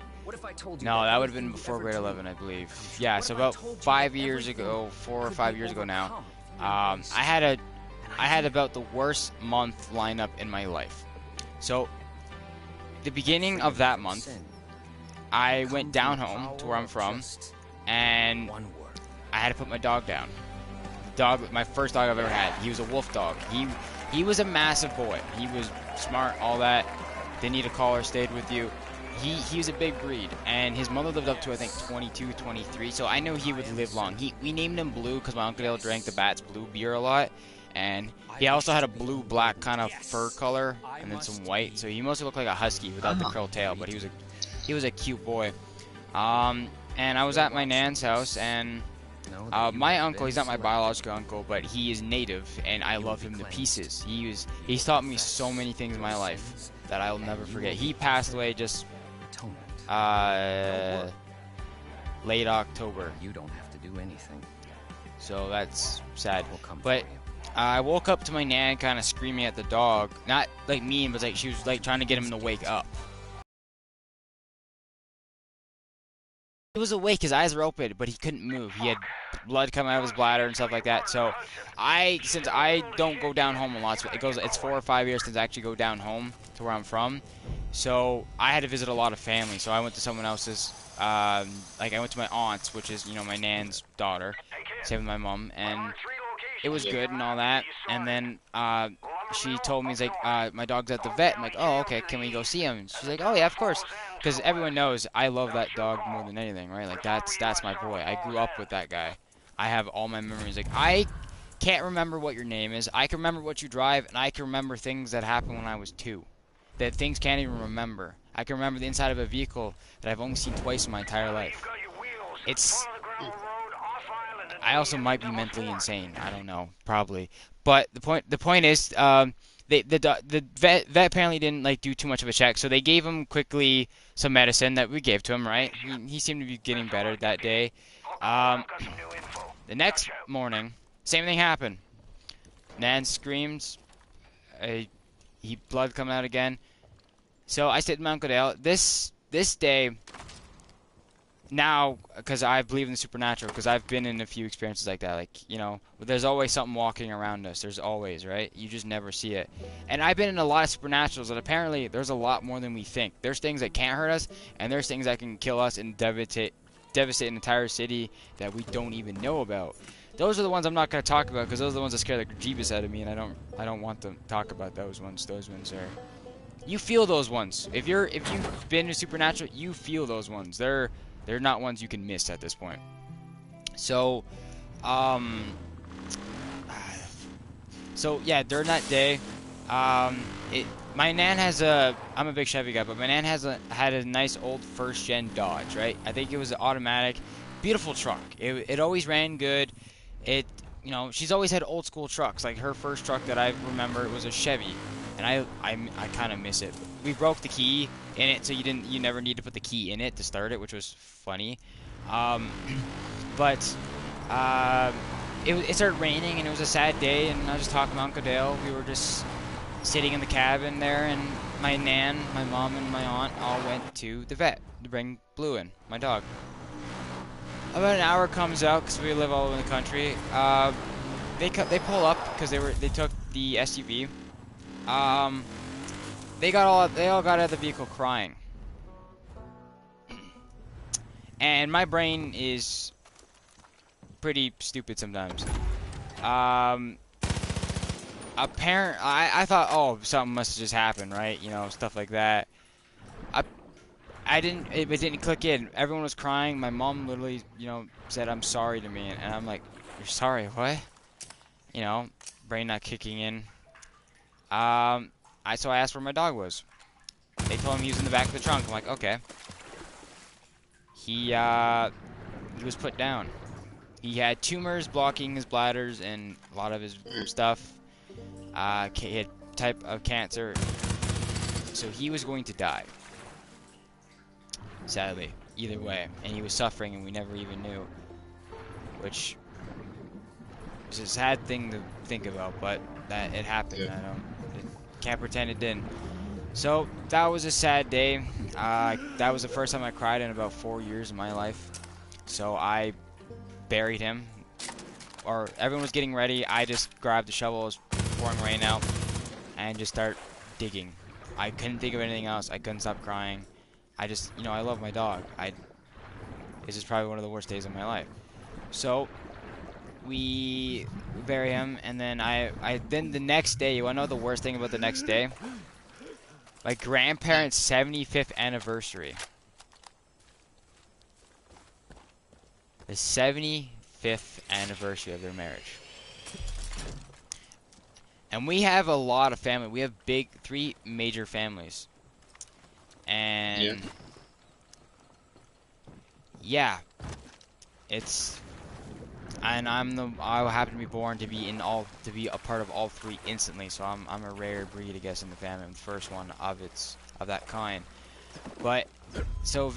No, that would have been before grade 11, I believe. Yeah, so about 5 years ago, 4 or 5 years ago now. I had about the worst month lineup in my life. So, the beginning of that month, I went down home to where I'm from, and I had to put my dog down. My first dog I've ever had. He was a wolf dog. He was a massive boy. He was smart, all that. Didn't need a collar, stayed with you. He was a big breed, and his mother lived up to, I think, 22, 23, so I knew he would live long. We named him Blue because my Uncle Dale drank the Bat's Blue beer a lot, and he also had a blue-black kind of fur color, and then some white, so he mostly looked like a husky without the curl tail, but he was a cute boy. And I was at my nan's house, and my uncle, he's not my biological uncle, but he is native, and I love him to pieces. He's taught me so many things in my life that I'll never forget. He passed away just late October. You don't have to do anything. So that's sad. But I woke up to my nan kind of screaming at the dog, not like mean, but like she was like trying to get him to wake up. He was awake, his eyes were open, but he couldn't move. He had blood coming out of his bladder and stuff like that. So since I don't go down home a lot, so it's 4 or 5 years since I actually go down home to where I'm from. So I had to visit a lot of family. So I went to someone else's, like I went to my aunt's, which is, you know, my nan's daughter, same with my mom, and it was good and all that. And then she told me, like, my dog's at the vet. I'm like, oh, okay, can we go see him? And she's like, oh yeah, of course. Because everyone knows I love that dog more than anything, right? Like, that's my boy. I grew up with that guy. I have all my memories. Like, I can't remember what your name is. I can remember what you drive, and I can remember things that happened when I was 2. That things can't even remember. I can remember the inside of a vehicle that I've only seen twice in my entire life. I also might be mentally insane. I don't know, probably. But the point is, the vet apparently didn't like do too much of a check, so they gave him quickly some medicine that we gave to him. Right? He seemed to be getting better that day. The next morning, same thing happened. Nan screams. Blood coming out again. So I said to my Uncle Dale, this day. Now, because I believe in the supernatural, because I've been in a few experiences like that, like, you know, there's always something walking around us. There's always, right? You just never see it. And I've been in a lot of supernaturals, and apparently there's a lot more than we think. There's things that can't hurt us, and there's things that can kill us and devastate an entire city that we don't even know about. Those are the ones I'm not going to talk about, because those are the ones that scare the jeebus out of me, and I don't want to talk about those ones. Those ones are... You feel those ones. If you've been to supernatural, you feel those ones. They're not ones you can miss at this point. So, yeah, during that day, my nan has I'm a big Chevy guy, but my nan had a nice old first-gen Dodge, right? I think it was an automatic, beautiful truck. It always ran good. You know, she's always had old school trucks. Like her first truck that I remember was a Chevy, and I kind of miss it. We broke the key in it, so you never need to put the key in it to start it, which was funny. But it started raining, and it was a sad day, and I was just talking to Uncle Dale. We were just sitting in the cabin there, and my nan, my mom, and my aunt all went to the vet to bring Blue in, my dog. About an hour comes out, because we live all over the country. They pull up because they took the SUV. They all got out of the vehicle crying. And my brain is pretty stupid sometimes. I thought, oh, something must have just happened, right? You know, stuff like that. It didn't click in. Everyone was crying. My mom literally, you know, said, "I'm sorry" to me, and I'm like, "You're sorry? What?" You know, brain not kicking in. So I asked where my dog was. They told him he was in the back of the trunk. I'm like, okay. He was put down. He had tumors blocking his bladders and a lot of his stuff. He had type of cancer, so he was going to die. Sadly, either way, and he was suffering, and we never even knew, which is a sad thing to think about, but that it happened. Yeah. Can't pretend it didn't. So that was a sad day. That was the first time I cried in about 4 years of my life. So I buried him, or everyone was getting ready. I just grabbed the shovel, it was pouring rain out, and just start digging. I couldn't think of anything else. I couldn't stop crying. I just, I love my dog. This is probably one of the worst days of my life. So we bury him, and then then the next day, you wanna know the worst thing about the next day? My grandparents' 75th anniversary. The 75th anniversary of their marriage. And we have a lot of family. We have 3 major families. And yeah, it's, and I happen to be born to be a part of all 3 instantly. So I'm a rare breed, I guess, in the family. I'm the first one of that kind. But so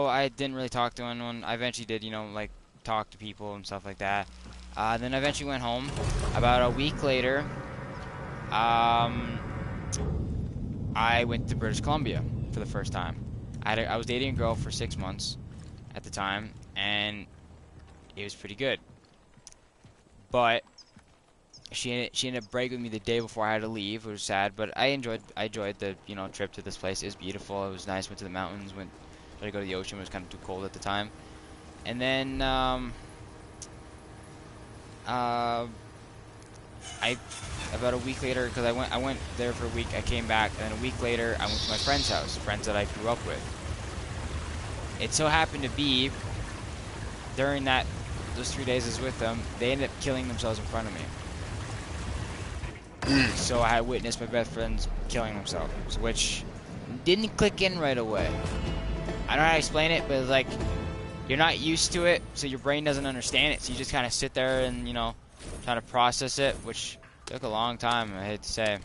I didn't really talk to anyone. I eventually did, like talk to people and stuff like that. Then I eventually went home. About a week later, I went to British Columbia for the first time. I was dating a girl for 6 months at the time, and it was pretty good. But she ended up breaking with me the day before I had to leave. It was sad, but I enjoyed the trip to this place. It was beautiful. It was nice. Went to the mountains. Tried to go to the ocean. It was kind of too cold at the time. And then about a week later, because I went there for a week. I came back, and then a week later, I went to my friend's house. Friends that I grew up with. It so happened to be during those 3 days I was with them, they ended up killing themselves in front of me. So I had witnessed my best friends killing themselves, which didn't click in right away. I don't know how to explain it, but it's like you're not used to it, so your brain doesn't understand it. So you just kind of sit there and try to process it, which took a long time, I hate to say.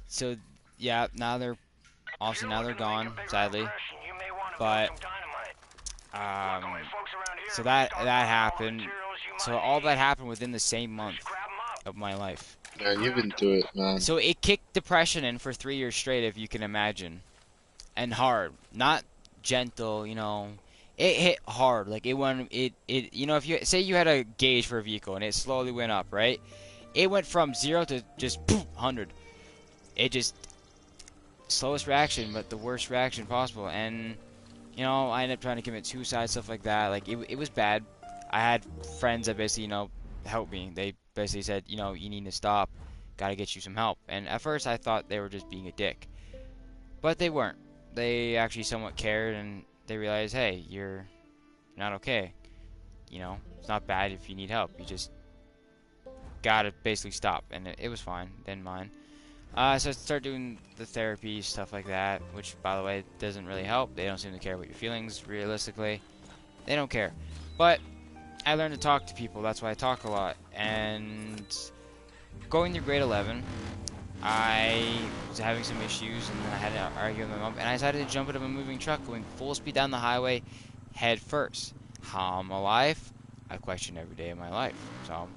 So yeah, now they're gone, sadly. But so that happened. So all that happened within the same month of my life. Man, you've been through it, man. So it kicked depression in for 3 years straight, if you can imagine, and hard, not gentle. It hit hard. Like if you say you had a gauge for a vehicle and it slowly went up, right? It went from 0 to just poof, 100. It just slowest reaction, but the worst reaction possible. And I ended up trying to commit suicide, stuff like that. Like it was bad. I had friends that basically helped me. They basically said, you need to stop, gotta get you some help. And at first I thought they were just being a dick, but they weren't. They actually somewhat cared, and they realized, hey, you're not okay. It's not bad if you need help. You just gotta basically stop. And it was fine. Didn't mind. So I started doing the therapy, stuff like that, which, by the way, doesn't really help. They don't seem to care about your feelings, realistically. They don't care. But I learned to talk to people. That's why I talk a lot. And going through grade 11, I was having some issues, and I had to argue with my mom, and I decided to jump out of a moving truck going full speed down the highway, head first. How I'm alive, I question every day of my life. So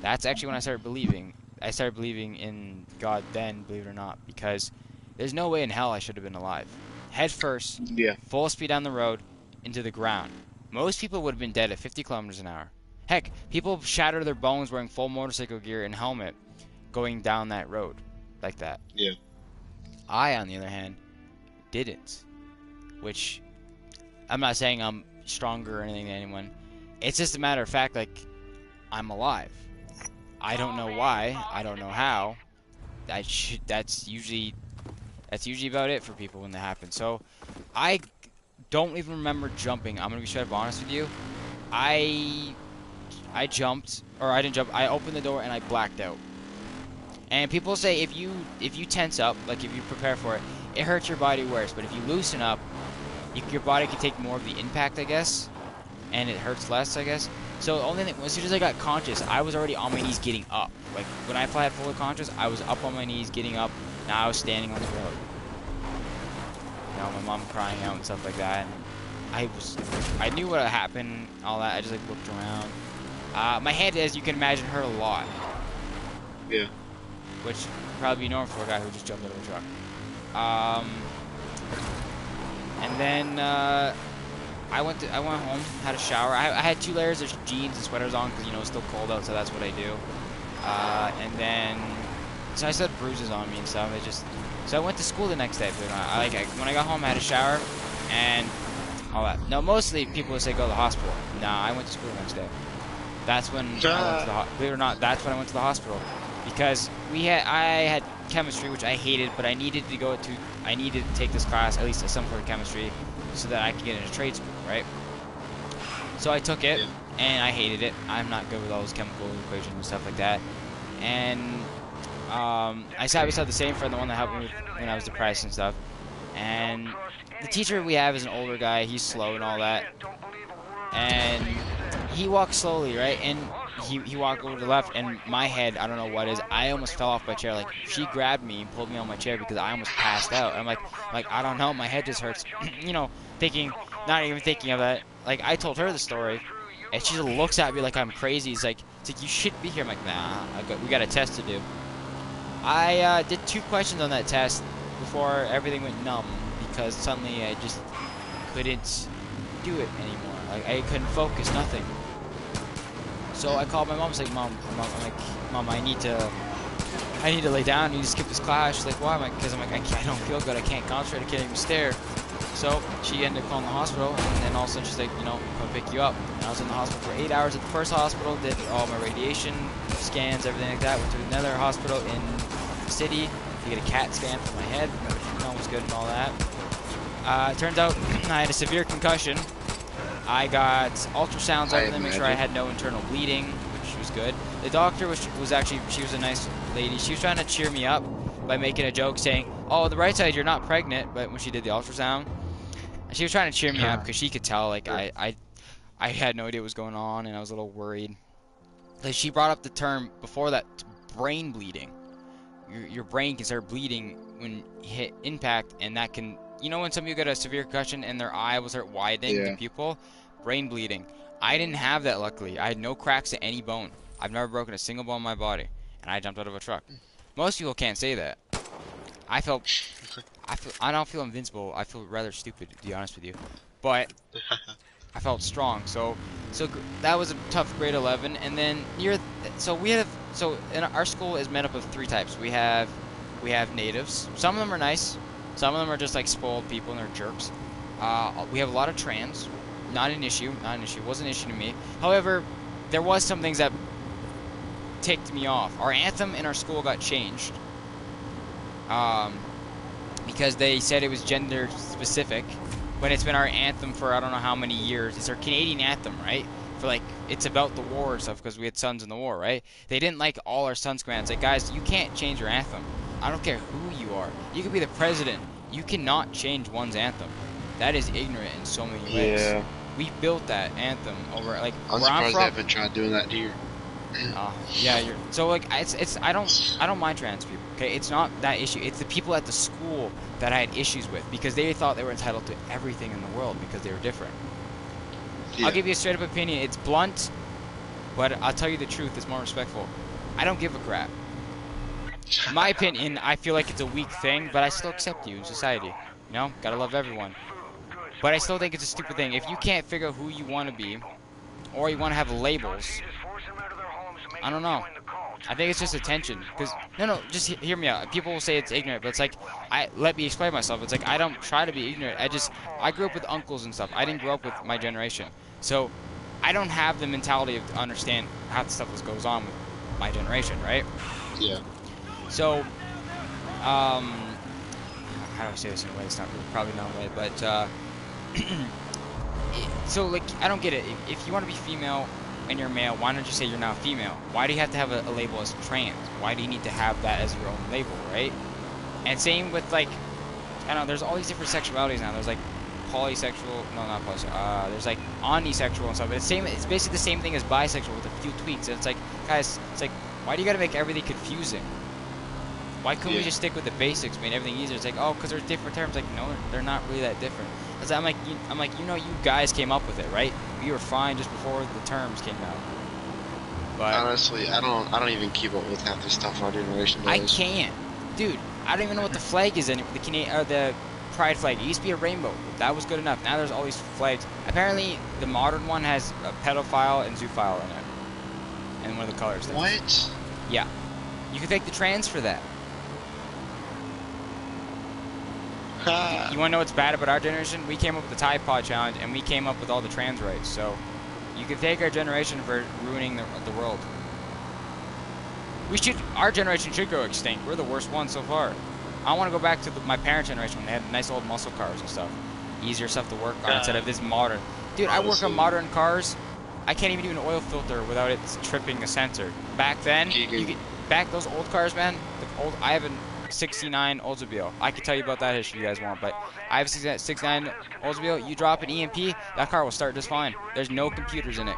that's actually when I started believing. I started believing in God then, believe it or not, because there's no way in hell I should have been alive. Head first, full speed down the road, into the ground. Most people would have been dead at 50 kilometers an hour. Heck, people shatter their bones wearing full motorcycle gear and helmet going down that road like that. Yeah. I, on the other hand, didn't. Which, I'm not saying I'm stronger or anything than anyone. It's just a matter of fact, like, I'm alive. I don't know why. I don't know how. That's usually about it for people when that happens. So, I don't even remember jumping. I'm gonna be straight up honest with you. I jumped, or I didn't jump. I opened the door and I blacked out. And people say if you tense up, like if you prepare for it, it hurts your body worse. But if you loosen up, your body can take more of the impact, I guess, and it hurts less, I guess. So the only thing, as soon as I got conscious, I was already on my knees getting up. Like when I had fully conscious, I was up on my knees getting up. Now I was standing on the road. You know, my mom crying out and stuff like that. And I knew what had happened, all that. I just like looked around. My head, as you can imagine, hurt a lot. Yeah. Which would probably be normal for a guy who just jumped out of a truck. And then I went home, had a shower. I had 2 layers of jeans and sweaters on because, you know, it's still cold out, so that's what I do. And then, so I still had bruises on me and stuff. So I went to school the next day. When I got home, I had a shower and all that. No, mostly people would say go to the hospital. Nah, I went to school the next day. That's when I went to the believe it or not, that's when I went to the hospital. Because I had chemistry, which I hated, but I needed to take this class, at least some sort of chemistry, so that I could get into trade school, right? So I took it, and I hated it. I'm not good with all those chemical equations and stuff like that. And I sat beside the same friend, the one that helped me when I was depressed and stuff. And the teacher we have is an older guy. He's slow and all that. And he walked slowly, right? And he walked over to the left, and my head, I don't know what is, I almost fell off my chair. Like, she grabbed me and pulled me on my chair because I almost passed out. I'm like, I don't know, my head just hurts. You know, not even thinking of that. Like, I told her the story, and she just looks at me like I'm crazy. It's like you shouldn't be here. I'm like, nah, we got a test to do. I did 2 questions on that test before everything went numb because suddenly I just couldn't do it anymore. Like, I couldn't focus, nothing. So I called my mom. I was like, Mom, I need to lay down. I need to skip this class. She's like, why? Because I'm like, I don't feel good. I can't concentrate. I can't even stare. So she ended up calling the hospital, and then all of a sudden she's like, you know, I'm gonna pick you up. And I was in the hospital for 8 hours at the first hospital, did all my radiation scans, everything like that. Went to another hospital in the city to get a CAT scan for my head, which was good and all that. Turns out I had a severe concussion. I got ultrasounds over them, make sure I had no internal bleeding, which was good. The doctor was actually, she was a nice lady. She was trying to cheer me up by making a joke saying, oh, the right side, you're not pregnant, but when she did the ultrasound, she was trying to cheer me up because she could tell, like, I had no idea what was going on, and I was a little worried. Like, she brought up the term, before that, brain bleeding. Your brain can start bleeding when you hit impact, and that can, you know, when some people get a severe concussion and their eye will start widening, the pupil, brain bleeding. I didn't have that, luckily. I had no cracks to any bone. I've never broken a single bone in my body, and I jumped out of a truck. Most people can't say that. I don't feel invincible. I feel rather stupid, to be honest with you. But I felt strong. So that was a tough grade 11. And then in our school is made up of 3 types. We have natives. Some of them are nice. Some of them are just like spoiled people and they're jerks. We have a lot of trans. Not an issue. Wasn't an issue to me. However, there was some things that ticked me off. Our anthem in our school got changed. Because they said it was gender specific, when it's been our anthem for I don't know how many years. It's our Canadian anthem, right? For like, it's about the war and stuff because we had sons in the war, right? They didn't like all our sons' commands. Like, guys, you can't change your anthem. I don't care who you are. You could be the president. You cannot change one's anthem. That is ignorant in so many ways. Yeah. We built that anthem over, like, I'm surprised they haven't tried doing that here. Yeah, so like I don't mind trans people. Okay, it's not that issue. It's the people at the school that I had issues with because they thought they were entitled to everything in the world because they were different. Yeah. I'll give you a straight up opinion. It's blunt, but I'll tell you the truth. It's more respectful. I don't give a crap. In my opinion, I feel like it's a weak thing, but I still accept you in society. You know, gotta love everyone. But I still think it's a stupid thing. If you can't figure out who you want to be, or you want to have labels, I don't know. I think it's just attention. Cause no, just hear me out. People will say it's ignorant, but it's like, let me explain myself. It's like I don't try to be ignorant. I grew up with uncles and stuff. I didn't grow up with my generation, so I don't have the mentality of to understand how the stuff goes on with my generation, right? Yeah. So, how do I say this in a way that's not really, probably not a way, but so like I don't get it. If you want to be female, and you're male, why don't you say you're now female? Why do you have to have a label as trans? Why do you need to have that as your own label, right? And same with like, I don't know, there's all these different sexualities now. There's like polysexual, no, not polysexual. There's like omnisexual and stuff. It's basically the same thing as bisexual with a few tweaks. And it's like, guys, it's like, why do you gotta make everything confusing? Why couldn't we just stick with the basics, make everything easier? It's like, oh, because there's different terms. Like, no, they're not really that different. I'm like, you know, you guys came up with it, right? We were fine just before the terms came out. But honestly, I don't even keep up with half the stuff our generation does. I can't, dude. I don't even know what the flag is anymore. The Canadian or the Pride flag. It used to be a rainbow. That was good enough. Now there's all these flags. Apparently, the modern one has a pedophile and zoophile in it, and one of the colors. What? Yeah, you can thank the trans for that. You want to know what's bad about our generation? We came up with the Tide Pod Challenge, and we came up with all the trans rights. So, you can thank our generation for ruining the world. Our generation should go extinct. We're the worst one so far. I want to go back to my parents' generation when they had nice old muscle cars and stuff. Easier stuff to work on instead of this modern. Dude, I work on modern cars. I can't even do an oil filter without it tripping a sensor. Back then, back those old cars, man. I have a 69 Oldsmobile. I can tell you about that history if you guys want, but I have a 69 Oldsmobile. You drop an EMP, that car will start just fine. There's no computers in it.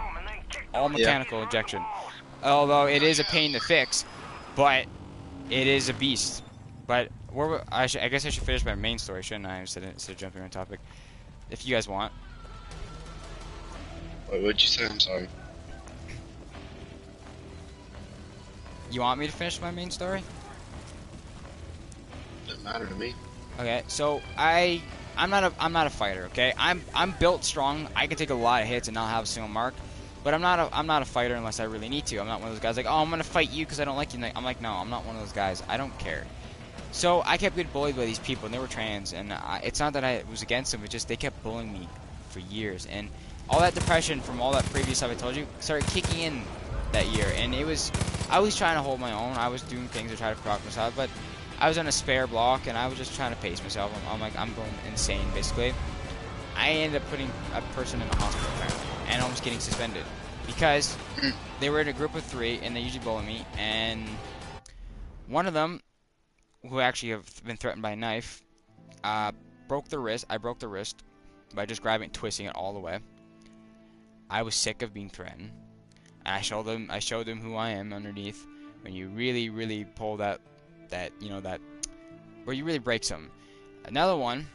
All mechanical injection. Although it is a pain to fix, but it is a beast. But I guess I should finish my main story, shouldn't I? Instead of jumping on topic. If you guys want. Wait, what'd you say? I'm sorry. You want me to finish my main story? Doesn't matter to me. Okay, so I'm not a fighter. Okay, I'm built strong. I can take a lot of hits and not have a single mark. But I'm not a fighter unless I really need to. I'm not one of those guys like, oh, I'm gonna fight you because I don't like you. I'm like, no, I'm not one of those guys. I don't care. So I kept getting bullied by these people, and they were trans. And it's not that I was against them. It's just they kept bullying me for years. And all that depression from all that previous stuff I told you started kicking in that year. And I was trying to hold my own. I was doing things to try to protect myself, but I was on a spare block, and I was just trying to pace myself. I'm like, I'm going insane, basically. I ended up putting a person in the hospital apparently, and almost getting suspended because they were in a group of 3, and they usually bully me. And one of them, who actually have been threatened by a knife, broke the wrist. I broke the wrist by just grabbing it, twisting it all the way. I was sick of being threatened, and I showed them who I am underneath. When you really, really pull that where you really break something. Another one,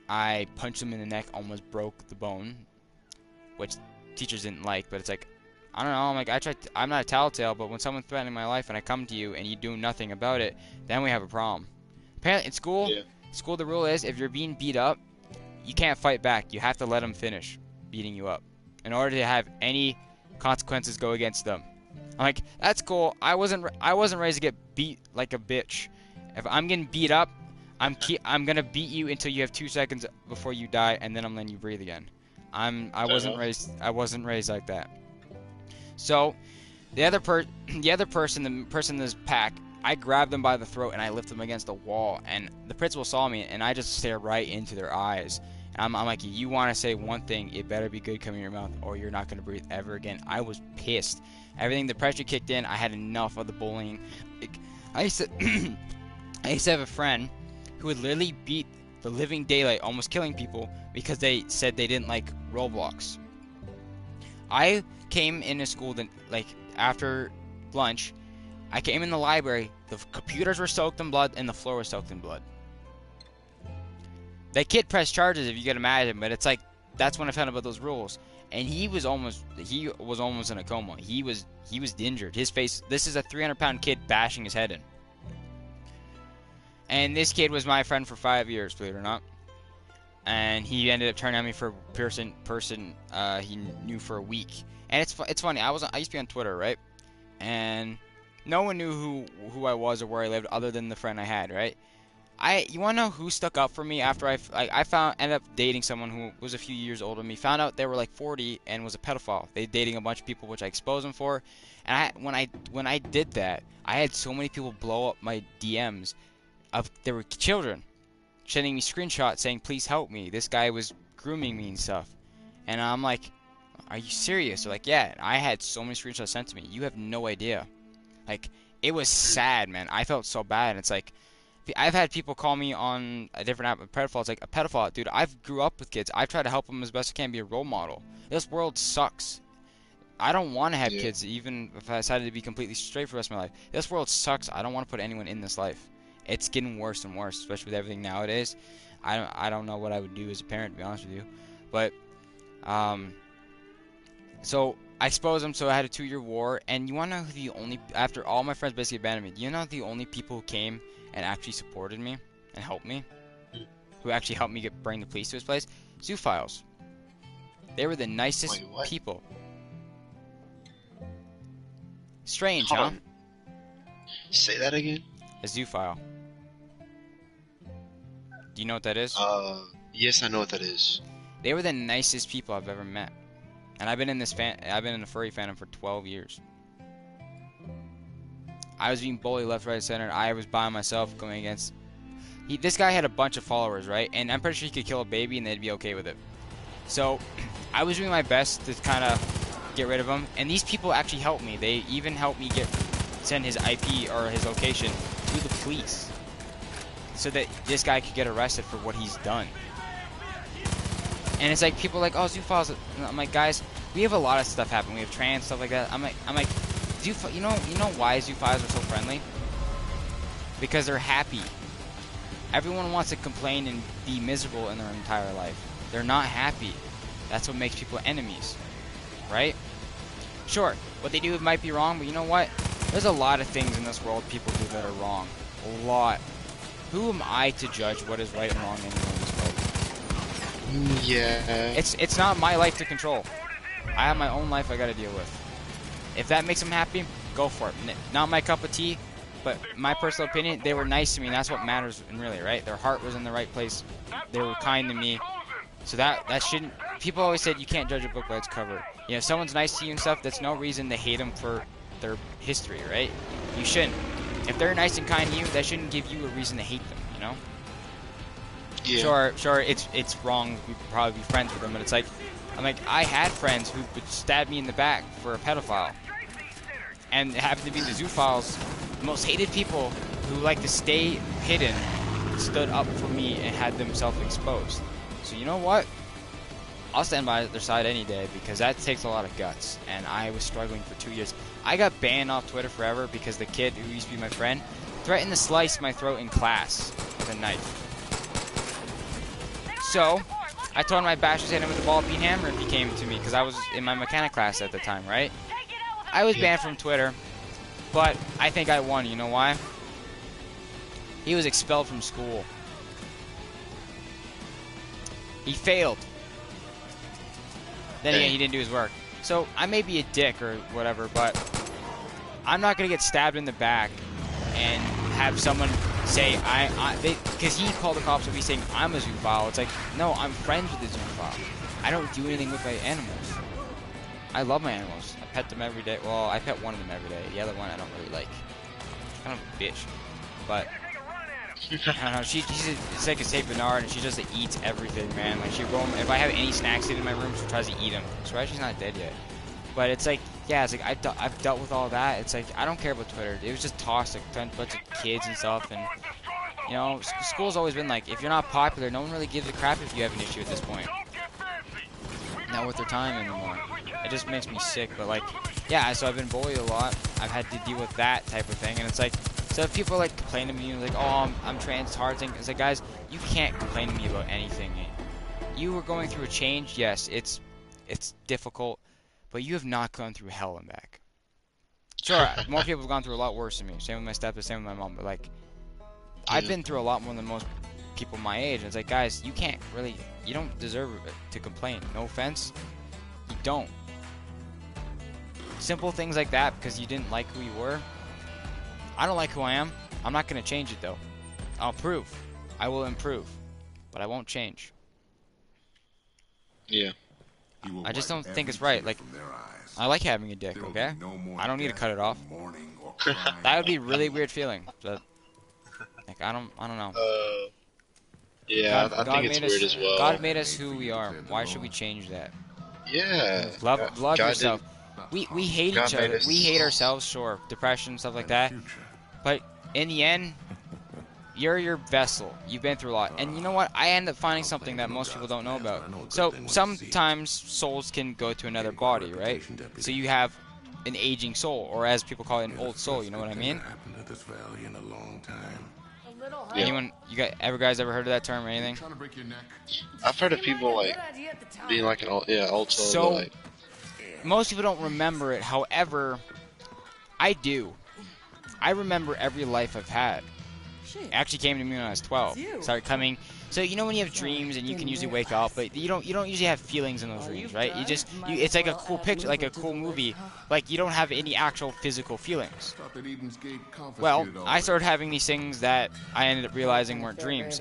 I punched him in the neck, almost broke the bone, which teachers didn't like. But it's like, I don't know. I'm like, I'm not a telltale, but when someone's threatening my life and I come to you and you do nothing about it, then we have a problem. Apparently, in school, the rule is if you're being beat up, you can't fight back. You have to let them finish beating you up in order to have any consequences go against them. I'm like, that's cool. I wasn't raised to get beat like a bitch. If I'm getting beat up, I'm gonna beat you until you have 2 seconds before you die, and then I'm letting you breathe again. I wasn't raised like that. So, the person in this pack, I grabbed them by the throat and I lifted them against the wall, and the principal saw me, and I just stared right into their eyes. And I'm like, you want to say one thing, it better be good coming in your mouth, or you're not gonna breathe ever again. I was pissed. The pressure kicked in. I had enough of the bullying. I used to have a friend who would literally beat the living daylight, almost killing people because they said they didn't like Roblox. I came into school after lunch. I came in the library. The computers were soaked in blood and the floor was soaked in blood. That kid pressed charges, if you can imagine, but it's like that's when I found out about those rules. And he was almost in a coma. He was injured. His face. This is a 300-pound kid bashing his head in. And this kid was my friend for 5 years, believe it or not. And he ended up turning on me for a person he knew for a week. And it's funny. I used to be on Twitter, right? And no one knew who I was or where I lived other than the friend I had, right? You want to know who stuck up for me after I ended up dating someone who was a few years older than me. Found out they were like 40 and was a pedophile. They dating a bunch of people, which I exposed them for. And when I did that, I had so many people blow up my DMs there were children sending me screenshots saying, please help me. This guy was grooming me and stuff. And I'm like, Are you serious? They're like, yeah. And I had so many screenshots sent to me. You have no idea. Like, it was sad, man. I felt so bad. And it's like, I've had people call me on a different app, a pedophile. It's like, a pedophile. Dude, I've grew up with kids. I've tried to help them as best I can, be a role model. This world sucks. I don't want to have kids, even if I decided to be completely straight for the rest of my life. This world sucks. I don't want to put anyone in this life. It's getting worse and worse, especially with everything nowadays. I don't know what I would do as a parent, to be honest with you. But, so I exposed them, so I had a 2-year war. And you want to know who the only, after all my friends basically abandoned me, do you know the only people who came and actually supported me and helped me? Who actually helped me bring the police to his place? Zoophiles. They were the nicest people. Strange, huh? Say that again? A zoophile. Do you know what that is? Yes, I know what that is. They were the nicest people I've ever met. And I've been in the furry fandom for 12 years. I was being bullied left, right, center. I was by myself going against... This guy had a bunch of followers, right? And I'm pretty sure he could kill a baby and they'd be okay with it. So, I was doing my best to kind of get rid of him. And these people actually helped me. They even helped me send his IP or his location to the police. So that this guy could get arrested for what he's done. And it's like, people are like, oh, zoophiles. I'm like, guys, we have a lot of stuff happen. We have trans stuff like that. I'm like, you know why zoophiles are so friendly? Because they're happy. Everyone wants to complain and be miserable in their entire life. They're not happy. That's what makes people enemies, right? Sure, what they do might be wrong, but you know what? There's a lot of things in this world people do that are wrong. A lot. Who am I to judge what is right and wrong anymore in this world? Yeah. It's not my life to control. I have my own life I gotta deal with. If that makes them happy, go for it. Not my cup of tea, but my personal opinion, they were nice to me, and that's what matters, and really, right? Their heart was in the right place. They were kind to me. So that shouldn't... People always said you can't judge a book by its cover. You know, if someone's nice to you and stuff, that's no reason to hate them for their history, right? You shouldn't. If they're nice and kind to you, that shouldn't give you a reason to hate them, you know? Yeah. Sure, it's wrong. We could probably be friends with them, but it's like... I'm like, I had friends who would stab me in the back for a pedophile. And it happened to be the zoophiles, the most hated people who like to stay hidden, stood up for me and had themselves exposed. So you know what? I'll stand by their side any day because that takes a lot of guts. And I was struggling for 2 years. I got banned off Twitter forever because the kid who used to be my friend threatened to slice my throat in class with a knife. So I told him I'd bash his head in with a ball-peen hammer if he came to me because I was in my mechanic class at the time, right? I was banned from Twitter, but I think I won. You know why? He was expelled from school. He failed. Then again, he didn't do his work. So I may be a dick or whatever, but I'm not gonna get stabbed in the back and have someone say because he called the cops and be saying I'm a zoophile. It's like, no, I'm friends with the zoophile. I don't do anything with my animals. I love my animals. I pet them every day. Well, I pet one of them every day. The other one I don't really like. She's kind of a bitch. But I don't know. It's like a Saint Bernard, and she just eats everything, man. Like if I have any snacks in my room, she tries to eat them. That's why she's not dead yet. But it's like, yeah, it's like I've dealt with all that. It's like I don't care about Twitter. It was just toxic, a bunch of kids and stuff, and you know, school's always been like, if you're not popular, no one really gives a crap if you have an issue at this point. Not worth their time anymore. It just makes me sick. But like, yeah, so I've been bullied a lot. I've had to deal with that type of thing, and it's like, so if people like complain to me like, oh, I'm trans, hard thing. It's like, guys, you can't complain to me about anything. You were going through a change. Yes, it's difficult, but you have not gone through hell and back. Sure, more people have gone through a lot worse than me. Same with my stepdad, same with my mom. But like, I've been through a lot more than most people my age. And it's like, guys, you can't really, you don't deserve it to complain. No offense, you don't. Simple things like that because you didn't like who you were. I don't like who I am. I'm not going to change it, though. I'll prove. I will improve. But I won't change. Yeah. I just don't think it's right. Like, I like having a dick, okay? I don't need to cut it off. That would be a really weird feeling. But, like, I don't know. Yeah, I think it's weird as well. God made us who we are. Why should we change that? Yeah. Love God yourself. didn't. We hate God each made other. us. We hate ourselves, sure. Depression, stuff like that. But in the end, you're your vessel. You've been through a lot. And you know what? I end up finding something that most people don't know about. So sometimes souls can go to another body, right? So you have an aging soul, or as people call it, an old soul. You know what I mean? Yeah. Anyone, guys ever heard of that term or anything? I've heard of people like being like an old soul, but So like most people don't remember it. However, I do. I remember every life I've had. It actually came to me when I was 12. Started coming. So you know when you have dreams and you can usually wake up, but you don't usually have feelings in those dreams, right? It's like a cool picture, like a cool movie. Like you don't have any actual physical feelings. Well, I started having these things that I ended up realizing weren't dreams.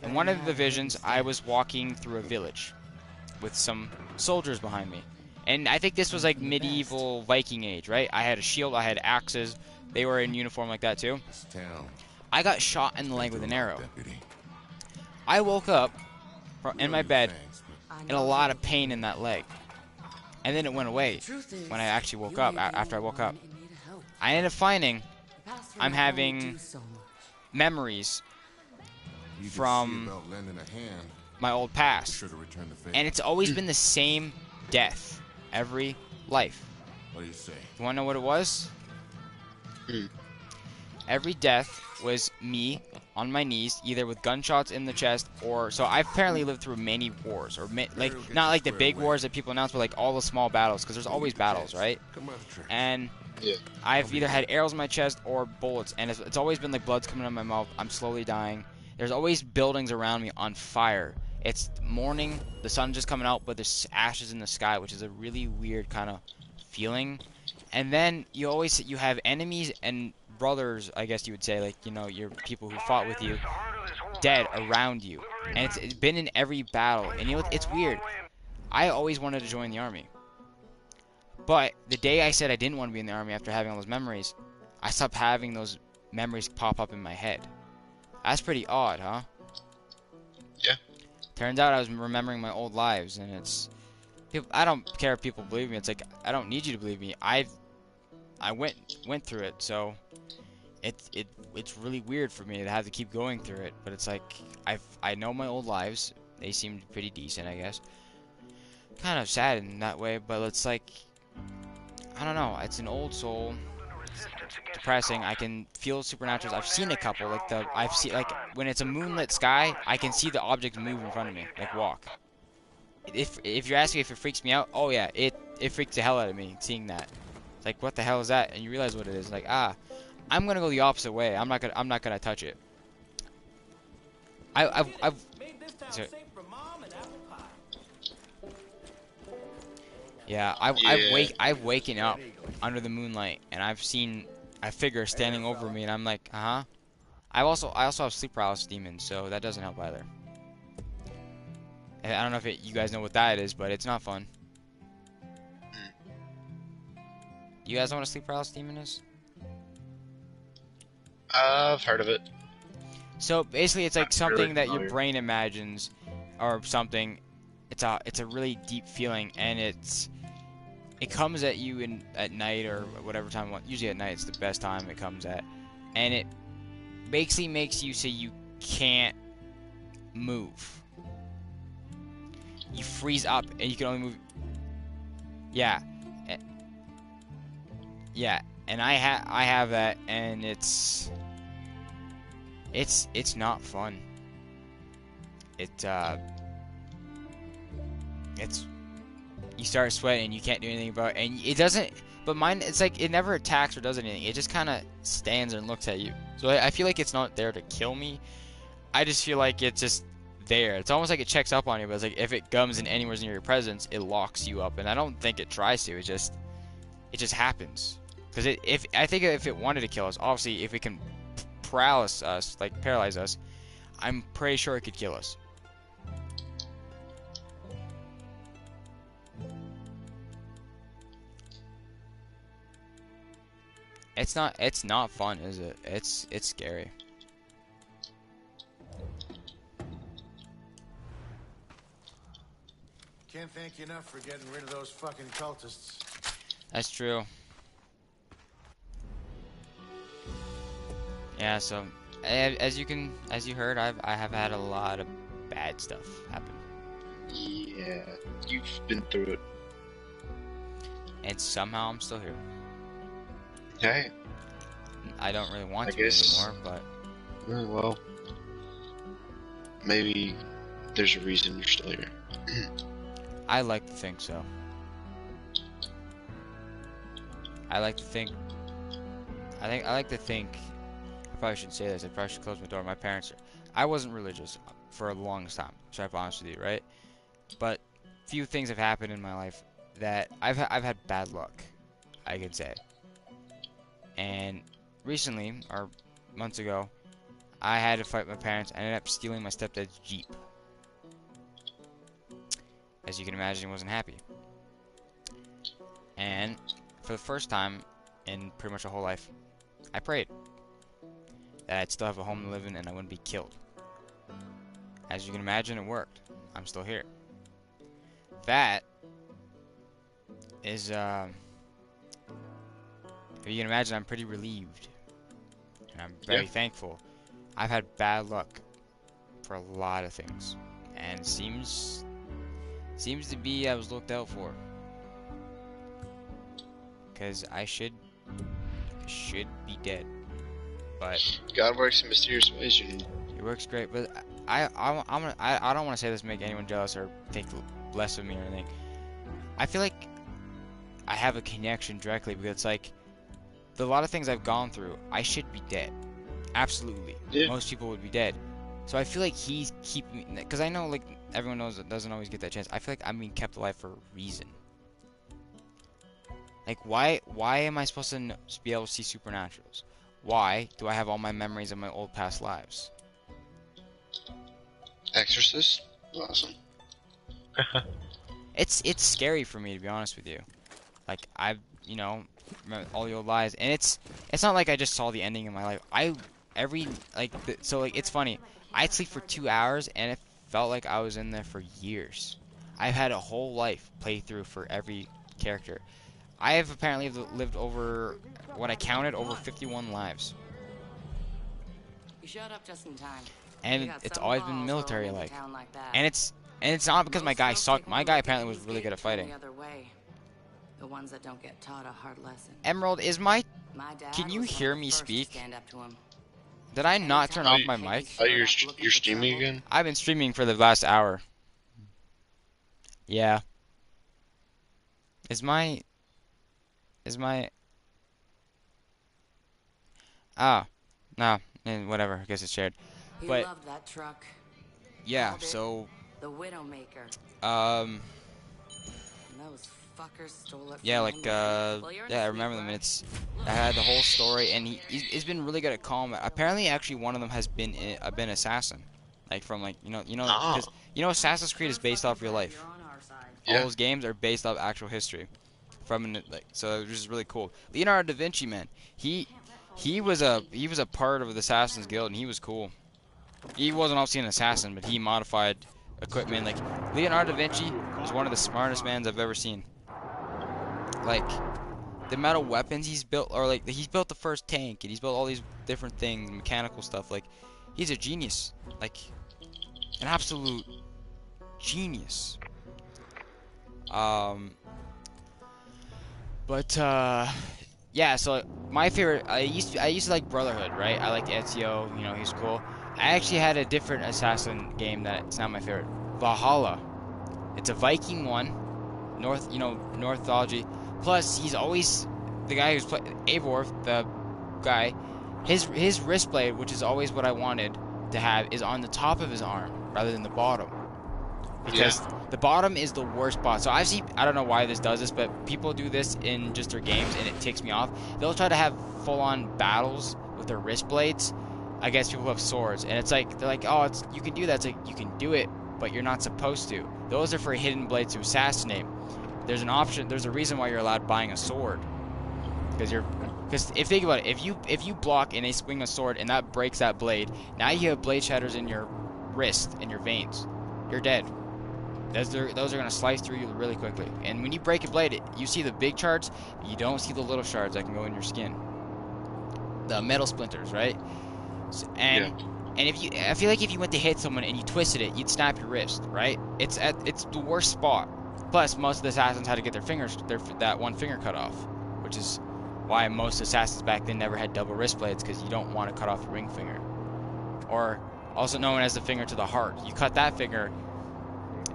And one of the visions, I was walking through a village with some soldiers behind me. And I think this was like medieval Viking age, right? I had a shield, I had axes. They were in uniform like that too. I got shot in the leg with an arrow. I woke up in my bed in a lot of pain in that leg. And then it went away when I actually woke up, after I woke up. I ended up finding I'm having memories from my old past. And it's always been the same death every life. What do you say? You want to know what it was? Every death was me on my knees, either with gunshots in the chest or... So I've apparently lived through many wars, or like not like the big wars that people announce, but like all the small battles, because there's always battles, right? And I've either had arrows in my chest or bullets, and it's always been like blood's coming out of my mouth. I'm slowly dying. There's always buildings around me on fire. It's morning, the sun's just coming out, but there's ashes in the sky, which is a really weird kind of feeling. And then you have enemies and brothers, I guess you would say, like, you know, your people who fought with you, dead around you. And it's been in every battle. And you know, it's weird. I always wanted to join the army. But the day I said I didn't want to be in the army after having all those memories, I stopped having those memories pop up in my head. That's pretty odd, huh? Yeah. Turns out I was remembering my old lives, and it's... I don't care if people believe me. It's like, I don't need you to believe me. I went through it, so it's really weird for me to have to keep going through it. But it's like I know my old lives. They seemed pretty decent, I guess. Kind of sad in that way, but it's like, I don't know. It's an old soul. It's depressing. I can feel supernaturals. I've seen a couple. Like when it's a moonlit sky, I can see the objects move in front of me, like walk. If you're asking if it freaks me out, oh yeah, it freaks the hell out of me seeing that. It's like, what the hell is that? And you realize what it is. Like, I'm gonna go the opposite way. I'm not gonna touch it. I've waken up under the moonlight, and I've seen a figure standing over me, and I'm like, I also have sleep paralysis demons, so that doesn't help either. And I don't know if you guys know what that is, but it's not fun. You guys know what a sleep paralysis demon is? I've heard of it. So basically, it's like something really that your brain imagines, or something. It's a really deep feeling, and it comes at you at night or whatever time. Usually at night, it's the best time it comes at, and it basically makes you say you can't move. You freeze up, and you can only move. Yeah. Yeah, and I have that, and it's not fun. It's you start sweating, you can't do anything about it, and it doesn't. But mine, it's like it never attacks or does anything. It just kind of stands and looks at you. So I feel like it's not there to kill me. I just feel like it's just there. It's almost like it checks up on you, but it's like if it comes in anywhere near your presence, it locks you up, and I don't think it tries to. It just happens. Because I think if it wanted to kill us, obviously if it can paralyze us, I'm pretty sure it could kill us. It's not fun, is it? It's scary. can't thank you enough for getting rid of those fucking cultists. That's true. Yeah, so as you heard, I have had a lot of bad stuff happen. Yeah, you've been through it. And somehow I'm still here. Hey. I don't really want to guess, anymore, but well, maybe there's a reason you're still here. I like to think so. I like to think I probably shouldn't say this. I probably should close my door. My parents I wasn't religious for the longest time, so I'll be honest with you, right? But few things have happened in my life that I've had bad luck, I can say. And recently, or months ago, I had to fight my parents. I ended up stealing my stepdad's Jeep. As you can imagine, he wasn't happy. And for the first time in pretty much a whole life, I prayed that I'd still have a home to live in and I wouldn't be killed. As you can imagine, it worked. I'm still here. That is, if you can imagine, I'm pretty relieved. And I'm very thankful. I've had bad luck for a lot of things. And it seems to be I was looked out for. Because I should be dead. But God works in mysterious ways, you know. It works great, but I don't want to say this to make anyone jealous or think less of me or anything. I feel like I have a connection directly because it's like a lot of things I've gone through, I should be dead. Absolutely. Yeah. Most people would be dead. So I feel like he's keeping me, because I know like everyone knows it doesn't always get that chance. I feel like I'm being kept alive for a reason. Like why am I supposed to be able to see supernaturals? Why do I have all my memories of my old past lives? Exorcist? Awesome. It's scary for me, to be honest with you. Like I've remember all the old lies, and it's not like I just saw the ending of my life. It's funny. I'd sleep for 2 hours, and it felt like I was in there for years. I've had a whole life play through for every character. I have apparently lived over what I counted over 51 lives. You showed up just in time. And it's always been military like. And it's not because my guy sucked. My guy apparently was really good at fighting. The ones that don't get taught a hard lesson. Emerald, can you hear me speak? Did I not turn off my mic? Oh, you're streaming again? I've been streaming for the last hour. Yeah. Is my no, whatever, I guess it's shared. But loved that truck. Yeah, so the Widowmaker. Those fuckers stole it. Yeah, like I remember them. I had the whole story, and he's been really good at calling. Apparently, actually, one of them has been assassin, like from because Assassin's Creed is based off real life. All those games are based off actual history, so it was really cool. Leonardo da Vinci, man, he was a part of the Assassin's Guild, and he was cool. He wasn't obviously an assassin, but he modified equipment. Like Leonardo da Vinci was one of the smartest mans I've ever seen. Like the amount of weapons he's built, or like he's built the first tank, and he's built all these different things, mechanical stuff. Like he's a genius, like an absolute genius. Yeah. So my favorite, I used to like Brotherhood, right? I liked Ezio, he's cool. I actually had a different assassin game that's not my favorite. Valhalla. It's a Viking one. Northology. Plus, he's always the guy who's playing Eivor, the guy. His wrist blade, which is always what I wanted to have, is on the top of his arm rather than the bottom. Because the bottom is the worst spot. So I don't know why this does this, but people do this in just their games, and it ticks me off. They'll try to have full-on battles with their wrist blades against people who have swords, and it's like they're like, oh, you can do that. It's like you can do it, but you're not supposed to. Those are for hidden blades to assassinate. There's an option. There's a reason why you're allowed buying a sword, because if think about it, if you block and they swing a sword and that breaks that blade, now you have blade shatters in your wrist and your veins. You're dead. Those are going to slice through you really quickly. And when you break a blade, you see the big shards, but you don't see the little shards that can go in your skin. The metal splinters, right? And if you, I feel like if you went to hit someone and you twisted it, you'd snap your wrist, right? It's the worst spot. Plus, most of the assassins had to get that one finger cut off, which is why most assassins back then never had double wrist blades, because you don't want to cut off your ring finger, or also known as the finger to the heart. You cut that finger,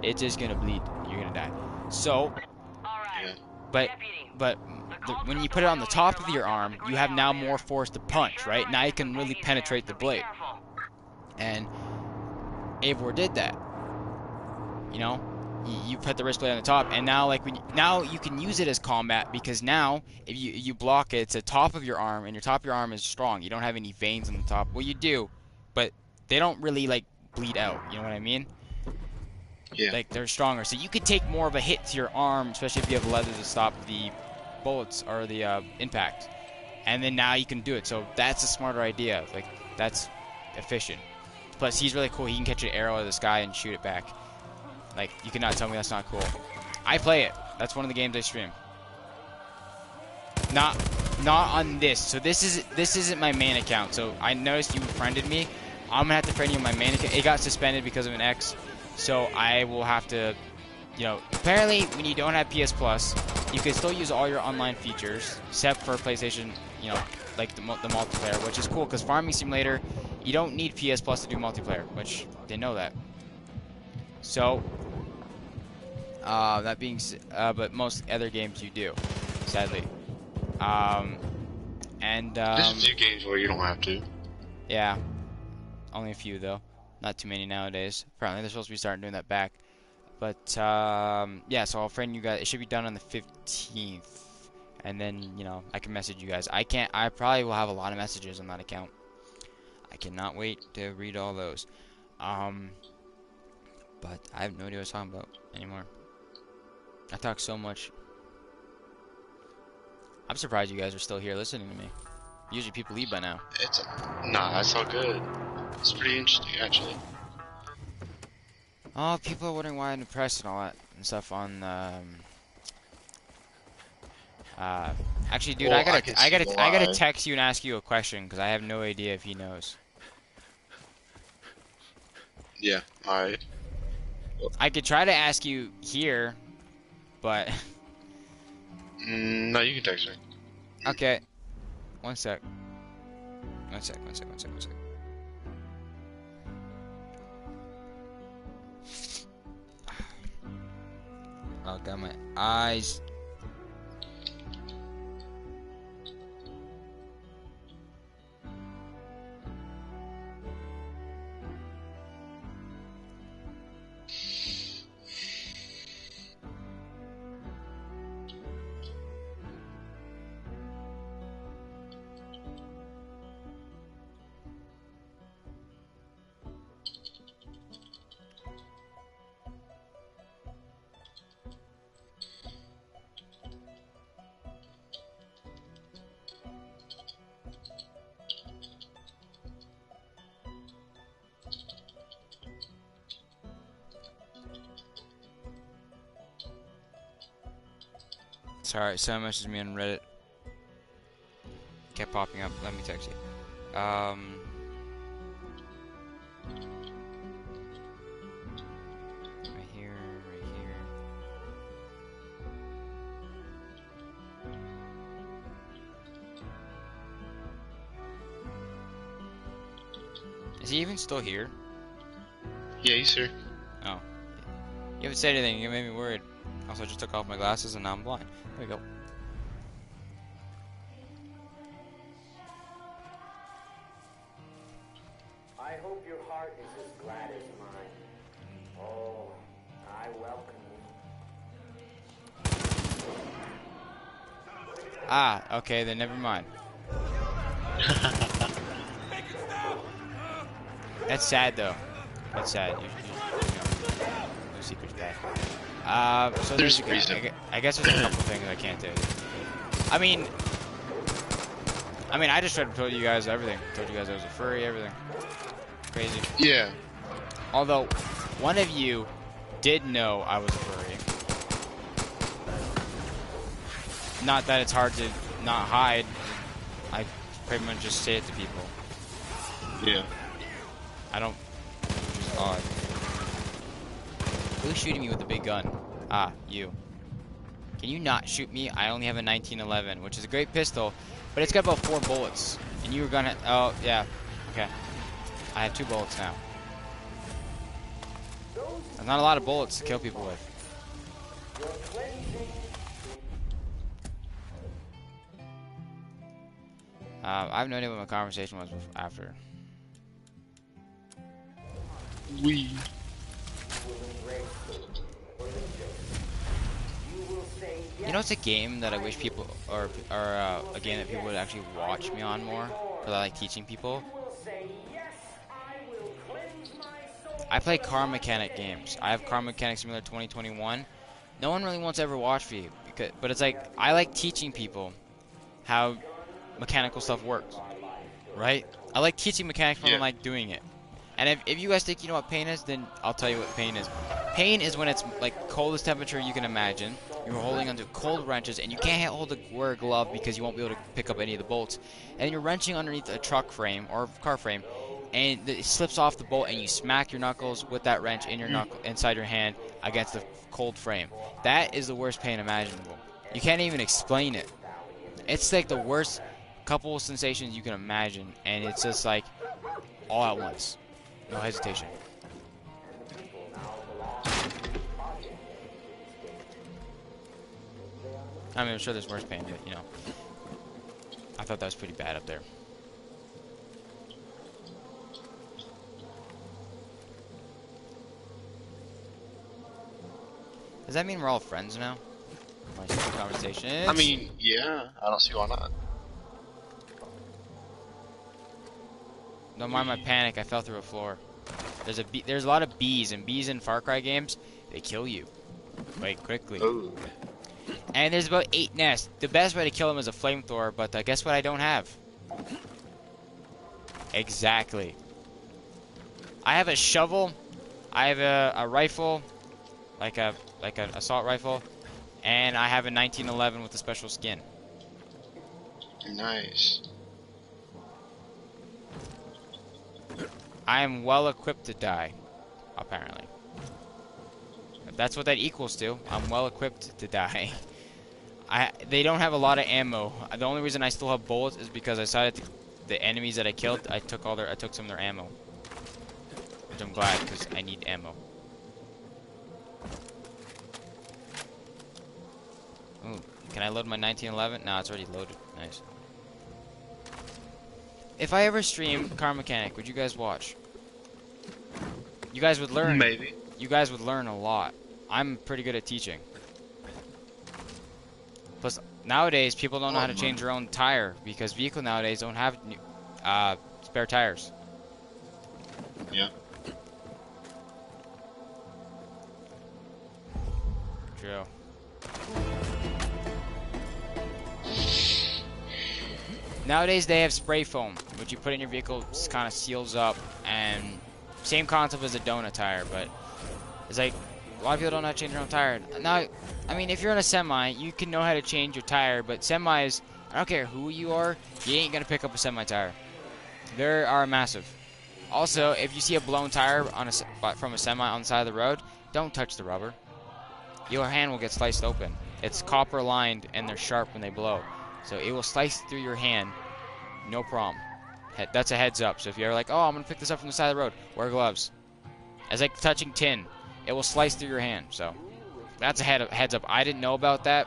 it's just gonna bleed. You're gonna die. So, but when you put it on the top of your arm, you have now more force to punch, right? Now you can really penetrate the blade. And Eivor did that. You know, you put the wrist blade on the top, and now now you can use it as combat, because now if you block it, it's the top of your arm, and your top of your arm is strong. You don't have any veins on the top. Well, you do, but they don't really like bleed out. You know what I mean? Yeah. Like, they're stronger, so you could take more of a hit to your arm, especially if you have leather to stop the bullets or the impact. And then now you can do it. So that's a smarter idea. Like, that's efficient. Plus, he's really cool. He can catch an arrow out of the sky and shoot it back. Like, you cannot tell me that's not cool. I play it. That's one of the games I stream. Not on this. So this isn't my main account. So I noticed you friended me. I'm gonna have to friend you on my main account. It got suspended because of an X. So I will have to, you know, apparently when you don't have PS Plus, you can still use all your online features, except for PlayStation, you know, like the multiplayer, which is cool, because Farming Simulator, you don't need PS Plus to do multiplayer, which they know that. So, that being said, but most other games you do, sadly. There's a few games where you don't have to. Yeah, only a few though. Not too many nowadays. Apparently they're supposed to be starting doing that back. But, yeah, so I'll friend you guys. It should be done on the 15th. And then, you know, I can message you guys. I probably will have a lot of messages on that account. I cannot wait to read all those. But I have no idea what I was talking about anymore. I talk so much. I'm surprised you guys are still here listening to me. Usually people leave by now. Nah, that's all good. It's pretty interesting, actually. Oh, people are wondering why I'm depressed and all that and stuff on. Actually, dude, Well, I gotta text you and ask you a question, because I have no idea if he knows. Yeah. All right. I could try to ask you here, but. No, you can text me. Okay. One sec. One sec. Oh, got my eyes. Sorry, someone messaged me on Reddit. Kept popping up. Let me text you. Right here, right here. Is he even still here? Yeah, he's here. Oh. You haven't said anything. You made me worried. Also, I just took off my glasses and now I'm blind. There we go. I hope your heart is as glad as mine. Oh, I welcome you. Ah, okay, then never mind. That's sad, though. That's sad. You know, no secrets bad. So there's a reason. I guess there's a couple things I can't do. I mean, I just tried to tell you guys everything. Told you guys I was a furry, everything. Crazy. Yeah. Although, one of you did know I was a furry. Not that it's hard to not hide. I pretty much just say it to people. Yeah. I don't. Which is odd. Who's shooting me with the big gun? Ah, you. Can you not shoot me? I only have a 1911, which is a great pistol, but it's got about 4 bullets. And you were gonna. Oh, yeah. Okay. I have 2 bullets now. There's not a lot of bullets to kill people with. I have no idea what my conversation was after. We. You know, it's a game that I wish people, or a game that people would actually watch me on more, because I like teaching people. I play car mechanic games. I have Car Mechanic Simulator 2021. No one really wants to ever watch me, but it's like, I like teaching people how mechanical stuff works, right? I like teaching mechanics when I like doing it. And if you guys think you know what pain is, then I'll tell you what pain is. Pain is when it's like coldest temperature you can imagine. You're holding onto cold wrenches, and you can't wear a glove because you won't be able to pick up any of the bolts. And you're wrenching underneath a truck frame or car frame, and it slips off the bolt, and you smack your knuckles with that wrench in your knuckle inside your hand against the cold frame. That is the worst pain imaginable. You can't even explain it. It's like the worst couple of sensations you can imagine, and it's just like all at once, no hesitation. I mean, I'm sure there's worse pain, but you know, I thought that was pretty bad up there. Does that mean we're all friends now? Like, conversations? I mean, yeah. I don't see why not. Don't mind my panic. I fell through a floor. There's a lot of bees, and bees in Far Cry games, they kill you quite quickly. Ooh. And there's about 8 nests. The best way to kill them is a flamethrower, but guess what I don't have? Exactly. I have a shovel. I have a rifle, like an assault rifle, and I have a 1911 with a special skin. Nice. I am well equipped to die, apparently. If that's what that equals to, I'm well equipped to die. They don't have a lot of ammo. The only reason I still have bullets is because I decided the enemies that I killed, I took some of their ammo. Which I'm glad, because I need ammo. Ooh, can I load my 1911? No, it's already loaded. Nice. If I ever stream Car Mechanic, would you guys watch? You guys would learn. Maybe. You guys would learn a lot. I'm pretty good at teaching. Plus, nowadays, people don't know how to change their own tire because vehicles nowadays don't have spare tires. Yeah. True. Nowadays, they have spray foam, which you put in your vehicle, kind of seals up, and same concept as a donut tire, but it's like a lot of people don't know how to change their own tire. Now, I mean, if you're in a semi, you can know how to change your tire, but semis, I don't care who you are, you ain't gonna pick up a semi tire. They are massive. Also, if you see a blown tire from a semi on the side of the road, don't touch the rubber. Your hand will get sliced open. It's copper lined, and they're sharp when they blow. So it will slice through your hand, no problem. That's a heads up. So if you're like, oh, I'm going to pick this up from the side of the road, wear gloves. It's like touching tin. It will slice through your hand. So that's a heads up. I didn't know about that.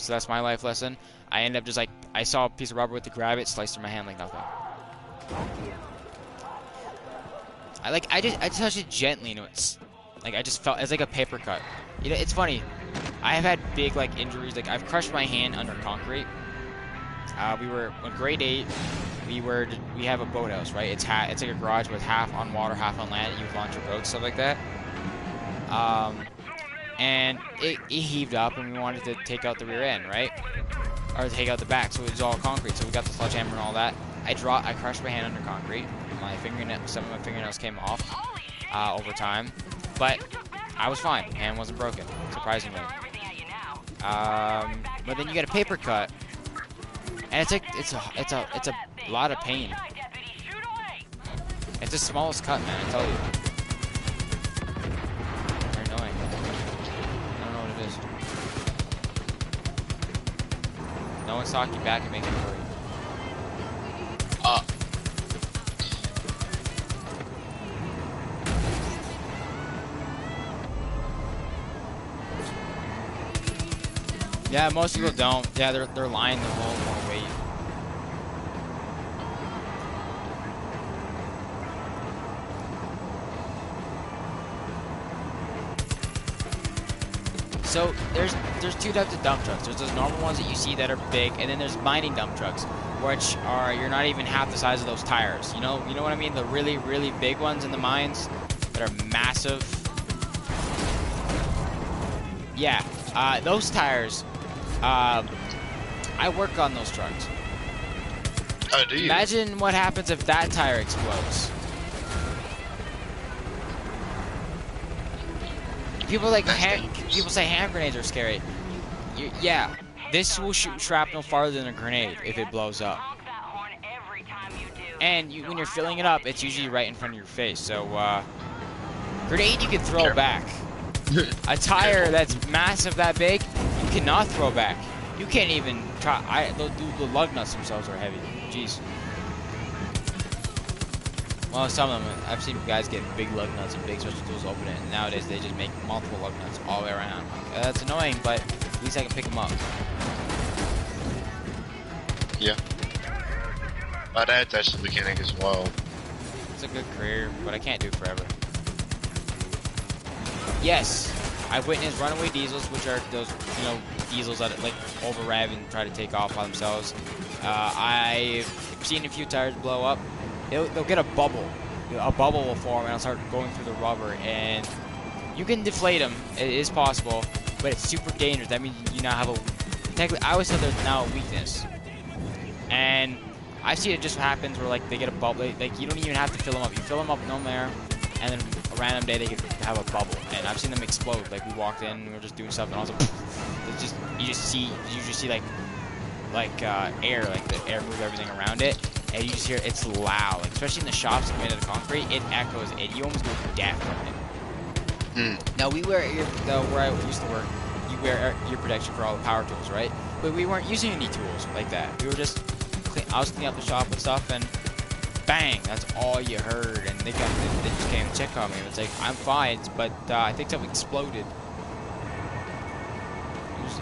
So that's my life lesson. I ended up just like, I saw a piece of rubber with the grab it, sliced through my hand like nothing. I just touched it gently, and it's like I just felt it's like a paper cut. You know, it's funny. I have had big like injuries. Like I've crushed my hand under concrete. We were in grade 8. We have a boathouse, right? It's like a garage with half on water, half on land. You launch your boat, stuff like that. And it heaved up, and we wanted to take out the rear end, right? Or take out the back, so it was all concrete. So we got the sledgehammer and all that. I crushed my hand under concrete. Some of my fingernails came off over time, but I was fine. Hand wasn't broken, surprisingly. But then you get a paper cut, and it's a lot of pain. It's the smallest cut, man. I tell you. They're annoying. I don't know what it is. No one's talking back and making me worry. Yeah, most people don't. Yeah, they're lying the whole more weight. So there's two types of dump trucks. There's those normal ones that you see that are big, and then there's mining dump trucks, which are you're not even half the size of those tires. You know what I mean? The really really big ones in the mines that are massive. Yeah, those tires. I work on those trucks. Oh, do you? Imagine what happens if that tire explodes. People say hand grenades are scary. Yeah, this will shoot shrapnel farther than a grenade if it blows up. And when you're filling it up, it's usually right in front of your face. So, grenade you can throw back. A tire that's massive, that big, you cannot throw back. You can't even try. The lug nuts themselves are heavy. Jeez. Well, some of them, I've seen guys get big lug nuts and big special tools open it, and nowadays they just make multiple lug nuts all the way around. Like, that's annoying, but at least I can pick them up. Yeah. My dad's actually a mechanic as well. It's a good career, but I can't do it forever. Yes, I've witnessed runaway diesels, which are those, diesels that like over rev and try to take off by themselves. I've seen a few tires blow up. They'll get a bubble. A bubble will form and it'll start going through the rubber, and you can deflate them. It is possible, but it's super dangerous. That means you now have a. Technically, I always said there's now a weakness, and I see it just happens where like they get a bubble. Like you don't even have to fill them up. You fill them up, no there, and then a random day they could have a bubble, and I've seen them explode. Like we walked in, and we were just doing stuff, and also, you just see like air, like the air move everything around it, and you just hear it's loud, like, especially in the shops made out of concrete. It echoes, and you almost go deaf from it. Now we wear where I used to work, you wear ear protection for all the power tools, right? But we weren't using any tools like that. We were just I was cleaning up the shop and stuff, and bang, that's all you heard. And they just came to check on me. And it's like, I'm fine, but I think something exploded.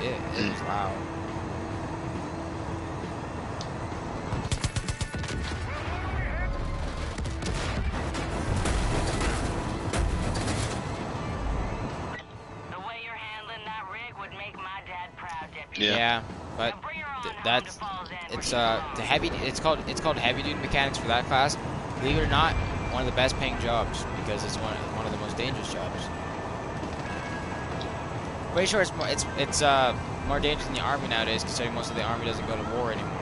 It was loud. The way you're handling that rig would make my dad proud, Deputy. Yeah, but that's it's called heavy duty mechanics for that class. Believe it or not, one of the best paying jobs because it's one of the most dangerous jobs. Pretty sure it's more dangerous than the army nowadays, considering most of the army doesn't go to war anymore.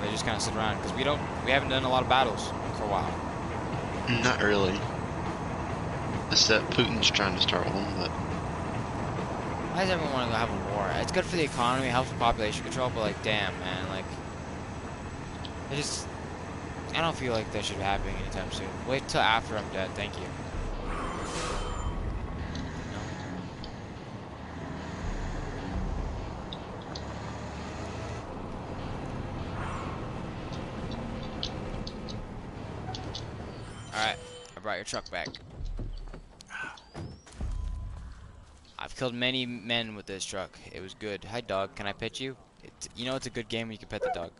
They just kind of sit around because we haven't done a lot of battles for a while. Not really. It's that Putin's trying to start one, but Why does everyone want to have a war? It's good for the economy, it helps with population control, but like, damn, man, like, I don't feel like that should be happening anytime soon. Wait till after I'm dead, thank you. Alright, I brought your truck back. I've killed many men with this truck. It was good. Hi, dog. Can I pet you? It's a good game when you can pet the dog.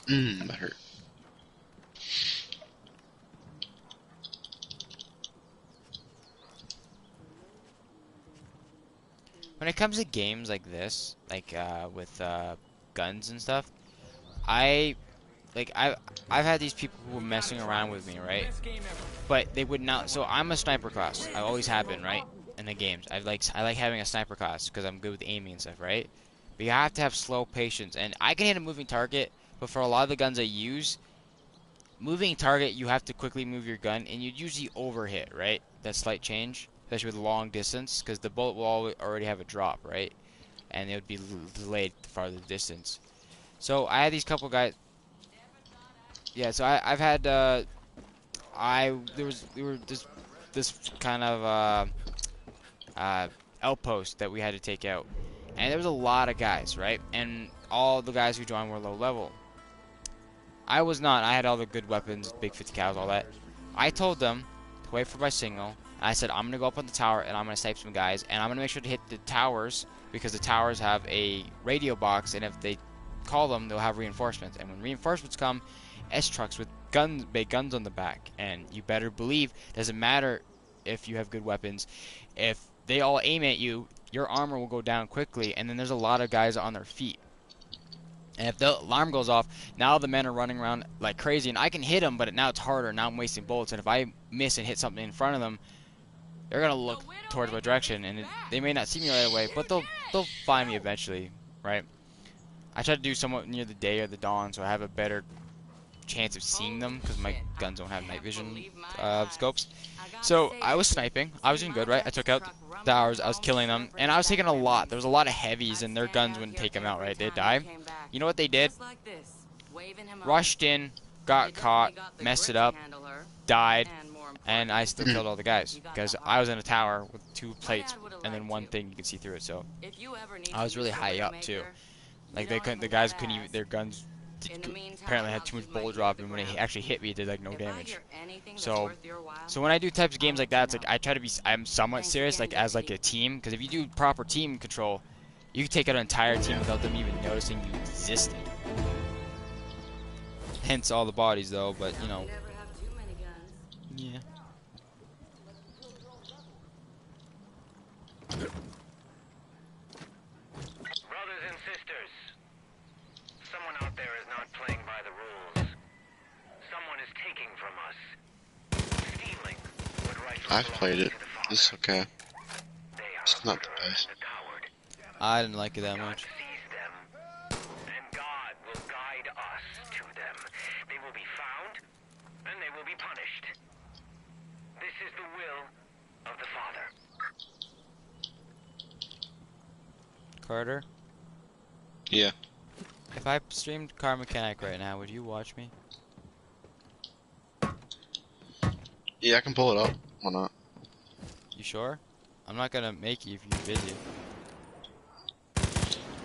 That hurt. When it comes to games like this, like with guns and stuff, I've had these people who were messing around with me, right? But they would not. So I'm a sniper class. I always have been, right? In the games, I like having a sniper class because I'm good with aiming and stuff, right? But you have to have slow patience, and I can hit a moving target, but for a lot of the guns I use, moving target you have to quickly move your gun, and you usually overhit, right? That slight change. especially with long distance, because the bullet will already have a drop, right? And it would be delayed the farther the distance. So I had these couple guys. Yeah, so I've had we were this kind of outpost that we had to take out, and there was a lot of guys, right? And all the guys who joined were low level. I was not. I had all the good weapons, big 50 cows, all that. I told them to wait for my signal. And I said, I'm going to go up on the tower and I'm going to snipe some guys. And I'm going to make sure to hit the towers because the towers have a radio box. And if they call them, they'll have reinforcements. And when reinforcements come, S-trucks with guns, big guns on the back. And you better believe, doesn't matter if you have good weapons. If they all aim at you, your armor will go down quickly. And then there's a lot of guys on their feet. And if the alarm goes off, now the men are running around like crazy, and I can hit them, but now it's harder. Now I'm wasting bullets, and if I miss and hit something in front of them, they're gonna look towards my direction, and they may not see me right away, but they'll find me eventually, right? I try to do somewhat near the day or the dawn, so I have a better chance of seeing them because my guns don't have night vision scopes. So I was sniping. I was doing good, right? I took out the towers. I was killing them, and I was taking a lot. There was a lot of heavies, and their guns wouldn't take them out, right? They'd die. You know what they did? Rushed in, got caught, messed it up, died, and I still killed all the guys because I was in a tower with 2 plates and then one thing you could see through it. So I was really high up too. Like the guys couldn't even, their guns apparently had too much bullet drop, and when it actually hit me, it did like no damage. So when I do types of games like that, it's like I try to be, I'm somewhat serious, like as like a team, because if you do proper team control, you can take out an entire team without them even noticing you existed. Hence all the bodies, though. But you know, yeah. Brothers and sisters, someone out there is not playing by the rules. Someone is taking from us. Stealing what rightfully I've played it. belongs to the Father. It's okay. They are It's not the a best. coward. I didn't like it that God much. sees them, and God will guide us to them. They will be found, and they will be punished. This is the will of the Father. Carter, Yeah. if I streamed Car Mechanic right now, would you watch me? Yeah, I can pull it up. Why not? You sure? I'm not gonna make you if you're busy.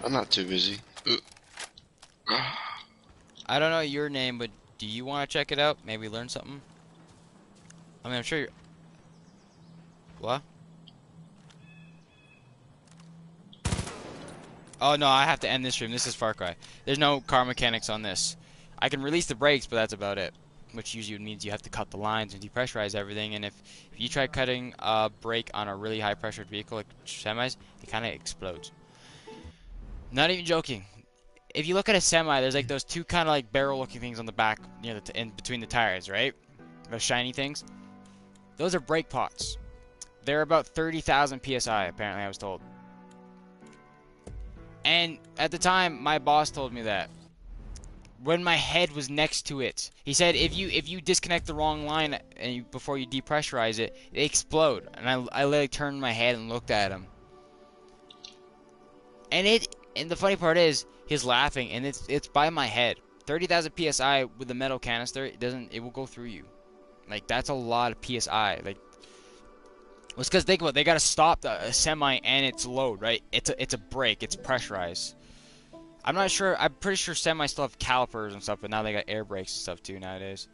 I'm not too busy. I don't know your name, but do you want to check it out? Maybe learn something? I mean, I'm sure you're... What? Oh, no, I have to end this stream. This is Far Cry. There's no car mechanics on this. I can release the brakes, but that's about it. Which usually means you have to cut the lines and depressurize everything. And if you try cutting a brake on a really high-pressured vehicle like semis, it kind of explodes. Not even joking. If you look at a semi, there's like those 2 kind of like barrel-looking things on the back, near the in between the tires, right? Those shiny things. Those are brake pots. They're about 30,000 psi, apparently, I was told. And at the time, my boss told me that. When my head was next to it, he said if you disconnect the wrong line and before you depressurize it, they explode. And I literally turned my head and looked at him. And the funny part is, he's laughing, and it's by my head. 30,000 psi with a metal canister, it will go through you. Like, that's a lot of psi. Like, well, it's because think about it, they gotta stop a semi and its load, right? It's a brake, it's pressurized. I'm not sure. I'm pretty sure semis still have calipers and stuff, but now they got air brakes and stuff too nowadays.